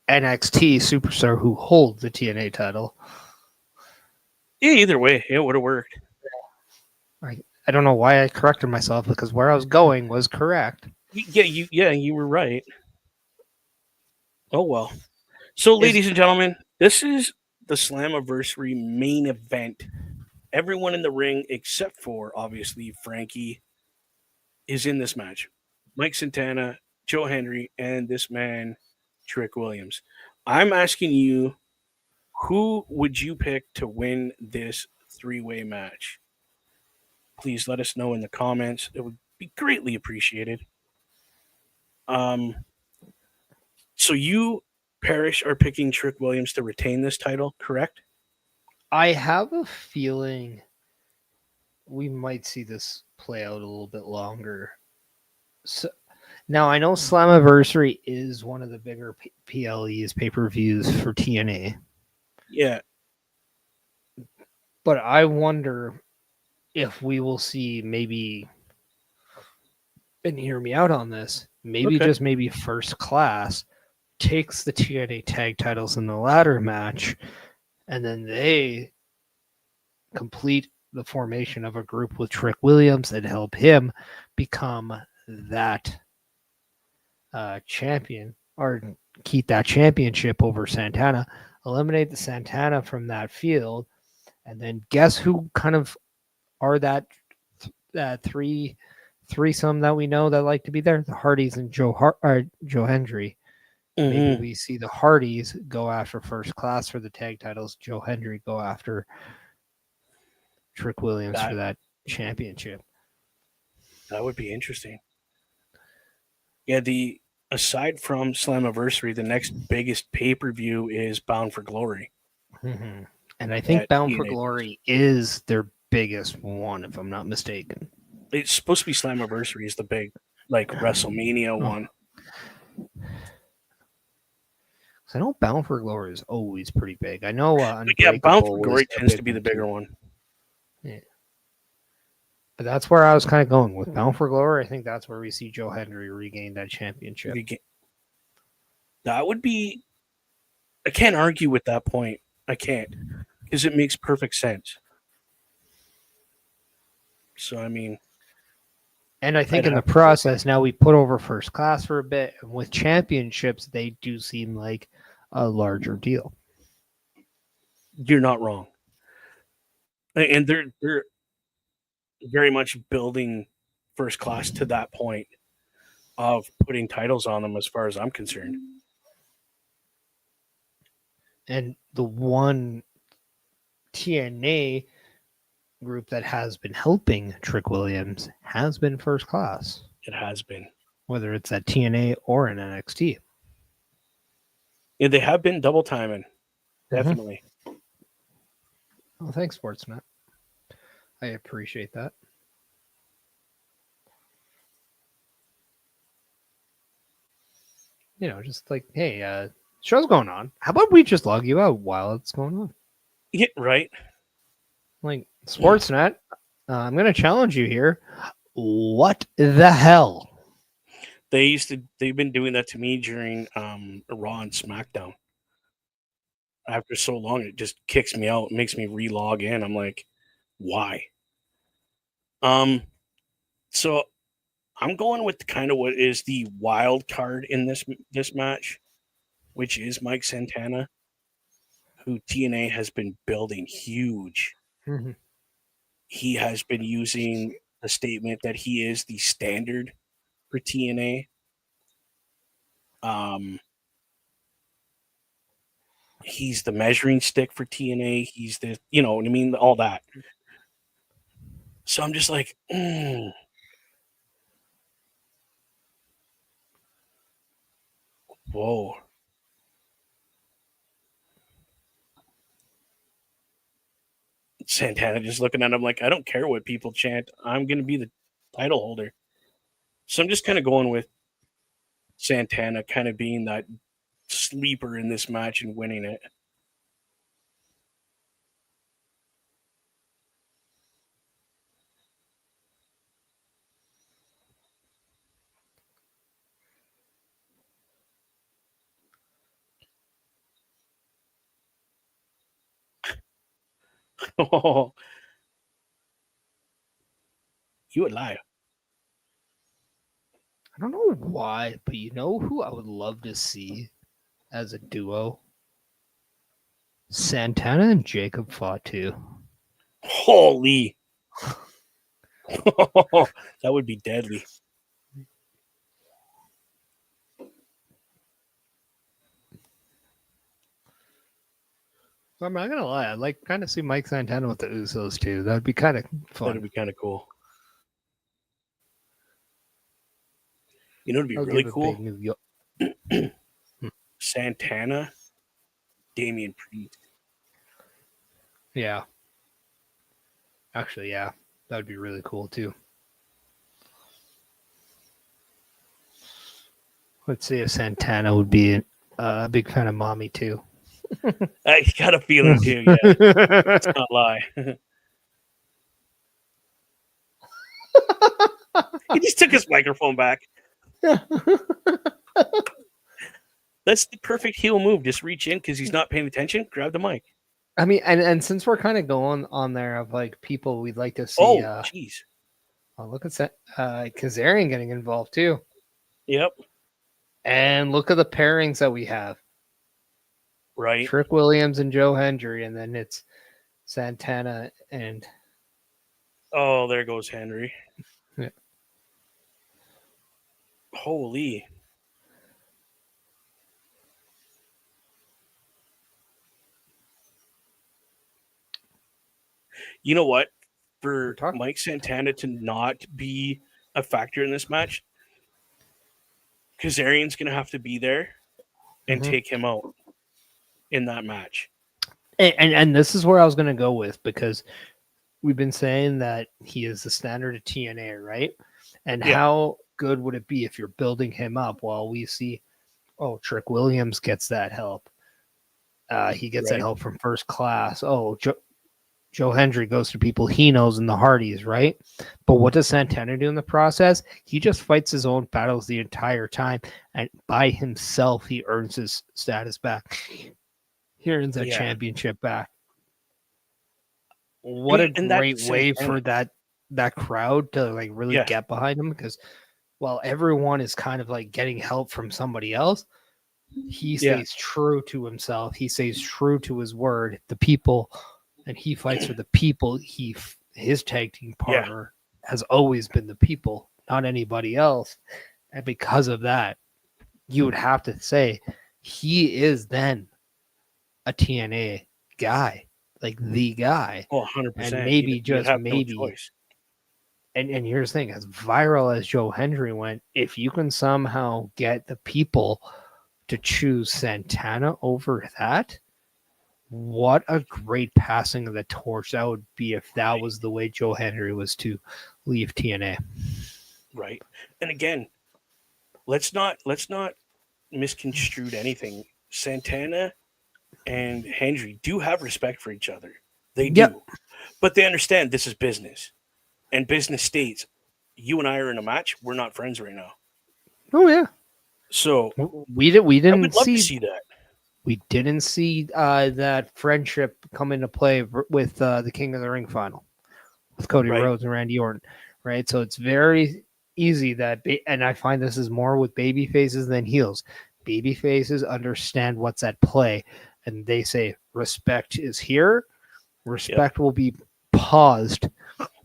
NXT superstar who holds the TNA title. Yeah, either way, it would have worked. I don't know why I corrected myself, because where I was going was correct. Yeah, you were right. Oh well. So, Is ladies and gentlemen, this is the Slammiversary main event. Everyone in the ring, except for obviously Frankie, is in this match. Mike Santana, Joe Henry, and this man, Trick Williams. I'm asking you, who would you pick to win this three-way match? Please let us know in the comments. It would be greatly appreciated. Um, so you, Parrish, are picking Trick Williams to retain this title, correct? I have a feeling we might see this play out a little bit longer. So now I know Slammiversary is one of the bigger PLEs pay-per-views for TNA, Yeah. but I wonder if we will see maybe, and hear me out on this, maybe Okay. just maybe First Class takes the TNA tag titles in the ladder match, and then they complete the formation of a group with Trick Williams and help him become that champion, or keep that championship over Santana, eliminate the Santana from that field, and then guess who kind of are that threesome that we know that like to be there? The Hardys and Joe Hendry. Maybe Mm-hmm. we see the Hardys go after First Class for the tag titles. Joe Hendry go after Trick Williams for That that championship. that would be interesting. Yeah, the aside from Slammiversary, the next biggest pay-per-view is Bound for Glory Mm-hmm. And I think that Bound for TNA does. Glory is their biggest one, if I'm not mistaken. It's supposed to be Slammiversary is the big like WrestleMania Oh, one. I know Bound for Glory is always pretty big. I know But yeah, Bound for Unbreakable was Glory a tends to big be the one bigger too. one. Yeah. But that's where I was kind of going with Bound for Glory. I think that's where we see Joe Hendry regain that championship. That would be. I can't argue with that point. I can't because it makes perfect sense. So I mean, And I I'd think in the have to go with process, now we put over First Class for a bit, and with championships, they do seem like a larger deal. you're not wrong, and they're very much building First Class to that point of putting titles on them, as far as I'm concerned. And the one TNA group that has been helping Trick Williams has been First Class, It has been. whether it's at TNA or in NXT. Yeah, they have been double timing, Mm-hmm. definitely. Well, thanks, Sportsnet. I appreciate that. Just like, hey, show's going on. How about we just log you out while it's going on? Yeah, right. Like, Sportsnet, I'm going to challenge you here. What the hell? They've been doing that to me during Raw and SmackDown. After so long, it just kicks me out, makes me re-log in. I'm like, why? Um, so I'm going with kind of what is the wild card in this match, which is Mike Santana, who TNA has been building huge. Mm-hmm. He has been using the statement that he is the standard for TNA. Um, he's the measuring stick for TNA. He's the, you know what I mean, all that. So I'm just like, whoa. Santana just looking at him like, I don't care what people chant. I'm going to be the title holder. So I'm just kind of going with Santana kind of being that sleeper in this match and winning it. Oh, you a liar. I don't know why, but you know who I would love to see as a duo? Santana and Jacob fought too. Holy. That would be deadly. I'm not gonna lie, I'd like kind of see Mike Santana with the Usos too. That'd be kind of That'd fun. be kind of cool. You know, it'd be I'll really give a cool. big New York. Santana, Damian Priest. Yeah, actually, yeah, that'd be really cool too. Let's see if Santana would be a big fan of Mommy too. I got a feeling too. Yeah, let's not lie. He just took his microphone back. That's the perfect heel move. Just reach in because he's not paying attention. Grab the mic. I mean, and since we're kind of going on there of like people we'd like to see, Oh, jeez. look at Kazarian getting involved too, Yep. and look at the pairings that we have: Right. Trick Williams and Joe Hendry, and then it's Santana and Oh, there goes Henry. yeah. Holy. You know what? For Mike Santana to not be a factor in this match, Kazarian's going to have to be there and take him out in that match. And this is where I was going to go with, because we've been saying that he is the standard of TNA, right? And how good would it be if you're building him up while we see, oh, Trick Williams gets that help. He gets that help from First Class. Oh, Joe Hendry goes to people he knows in the Hardys, right? But what does Santana do in the process? He just fights his own battles the entire time, and by himself, he earns his status back. He earns that championship back. What a great way for that crowd to like really get behind him, because while everyone is kind of like getting help from somebody else, he stays true to himself. He stays true to his word. The people, and he fights for the people. His tag team partner has always been the people, not anybody else. And because of that, you would have to say he is then a TNA guy, like the guy. Oh, 100%. And maybe just maybe. No choice. And here's the thing: as viral as Joe Hendry went, if you can somehow get the people to choose Santana over that, what a great passing of the torch that would be if that was the way Joe Hendry was to leave TNA. Right. And again, let's not misconstrue anything. Santana and Hendry do have respect for each other. They do. But they understand this is business. And business states, you and I are in a match. We're not friends right now. Oh yeah. So we didn't I would love to see that. We didn't see that friendship come into play with the King of the Ring final with Cody Rhodes and Randy Orton, right? So it's very easy that, and I find this is more with baby faces than heels. Baby faces understand what's at play, and they say respect is here. Respect will be paused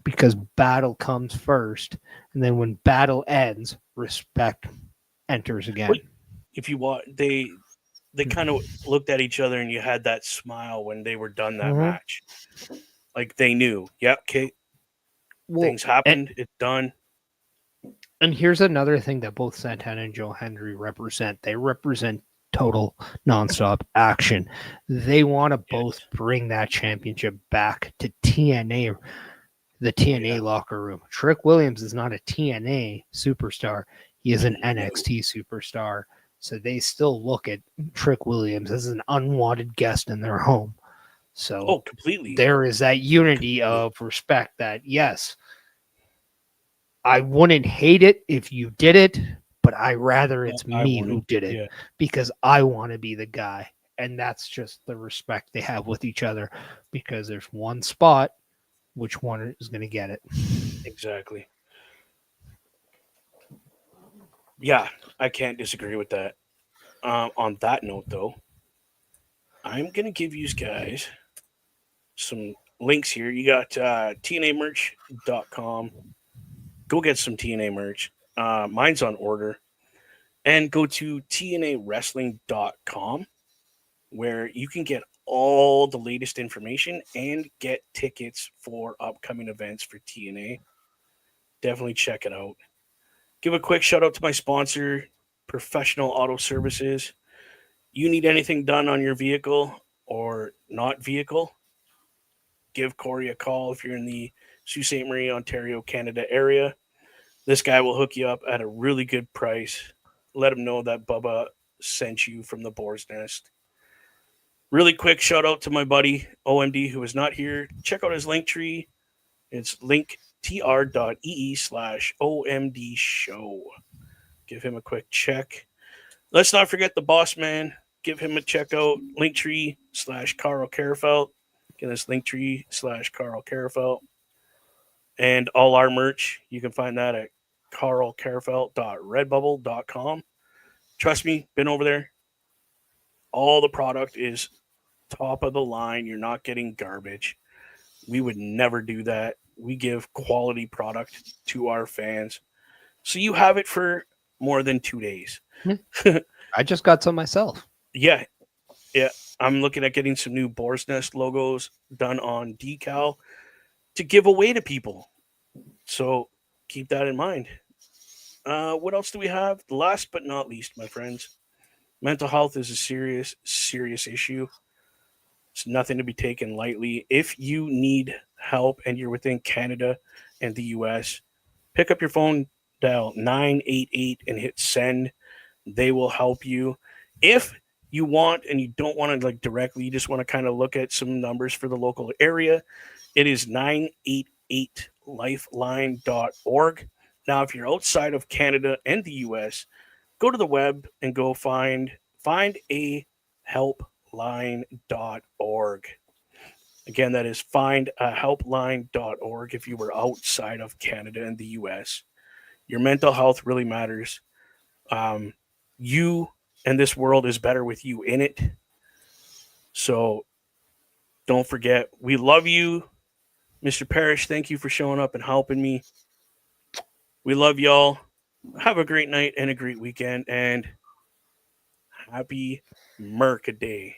because battle comes first, and then when battle ends, respect enters again. If you want, they kind of looked at each other, and you had that smile when they were done that match. Like they knew, okay, things happened, it's done. And here's another thing that both Santana and Joe Hendry represent. They represent total nonstop action. They want to both bring that championship back to TNA, the TNA locker room. Trick Williams is not a TNA superstar. He is an NXT superstar. So they still look at Trick Williams as an unwanted guest in their home. So completely. There is that unity of respect that, yes, I wouldn't hate it if you did it, but I rather it's me who did it because I want to be the guy. And that's just the respect they have with each other, because there's one spot, which one is going to get it? Exactly. Yeah, I can't disagree with that. On that note, though, I'm going to give you guys some links here. You got tnamerch.com. Go get some TNA merch. Mine's on order. And go to tnawrestling.com where you can get all the latest information and get tickets for upcoming events for TNA. Definitely check it out. Give a quick shout out to my sponsor, Professional Auto Services. You need anything done on your vehicle or not vehicle, give Corey a call if you're in the Sault Ste. Marie, Ontario, Canada area. This guy will hook you up at a really good price. Let him know that Bubba sent you from the Boar's Nest. Really quick shout out to my buddy OMD who is not here. Check out his link tree. It's linktr.ee/OMD show. Give him a quick check. Let's not forget the boss man. Give him a check out. Linktree/Carl Carafelt. Again, that's Linktree/Carl Carafelt. And all our merch, you can find that at carlcarafelt.redbubble.com. Trust me, been over there. All the product is top of the line. You're not getting garbage. We would never do that. We give quality product to our fans. So you have it for more than 2 days. I just got some myself. Yeah. I'm looking at getting some new Boar's Nest logos done on decal to give away to people. So keep that in mind. What else do we have? Last but not least, my friends, mental health is a serious, serious issue. It's nothing to be taken lightly. If you need help and you're within Canada and the US, pick up your phone, dial 988 and hit send. They will help you. If you want and you don't want to like directly, you just want to kind of look at some numbers for the local area, it is 988lifeline.org. Now, if you're outside of Canada and the US, go to the web and go find a helpline.org. Again, that is findahelpline.org if you were outside of Canada and the US. Your mental health really matters. You and this world is better with you in it. So don't forget, we love you. Mr. Parrish, thank you for showing up and helping me. We love y'all. Have a great night and a great weekend, and happy Merc Day.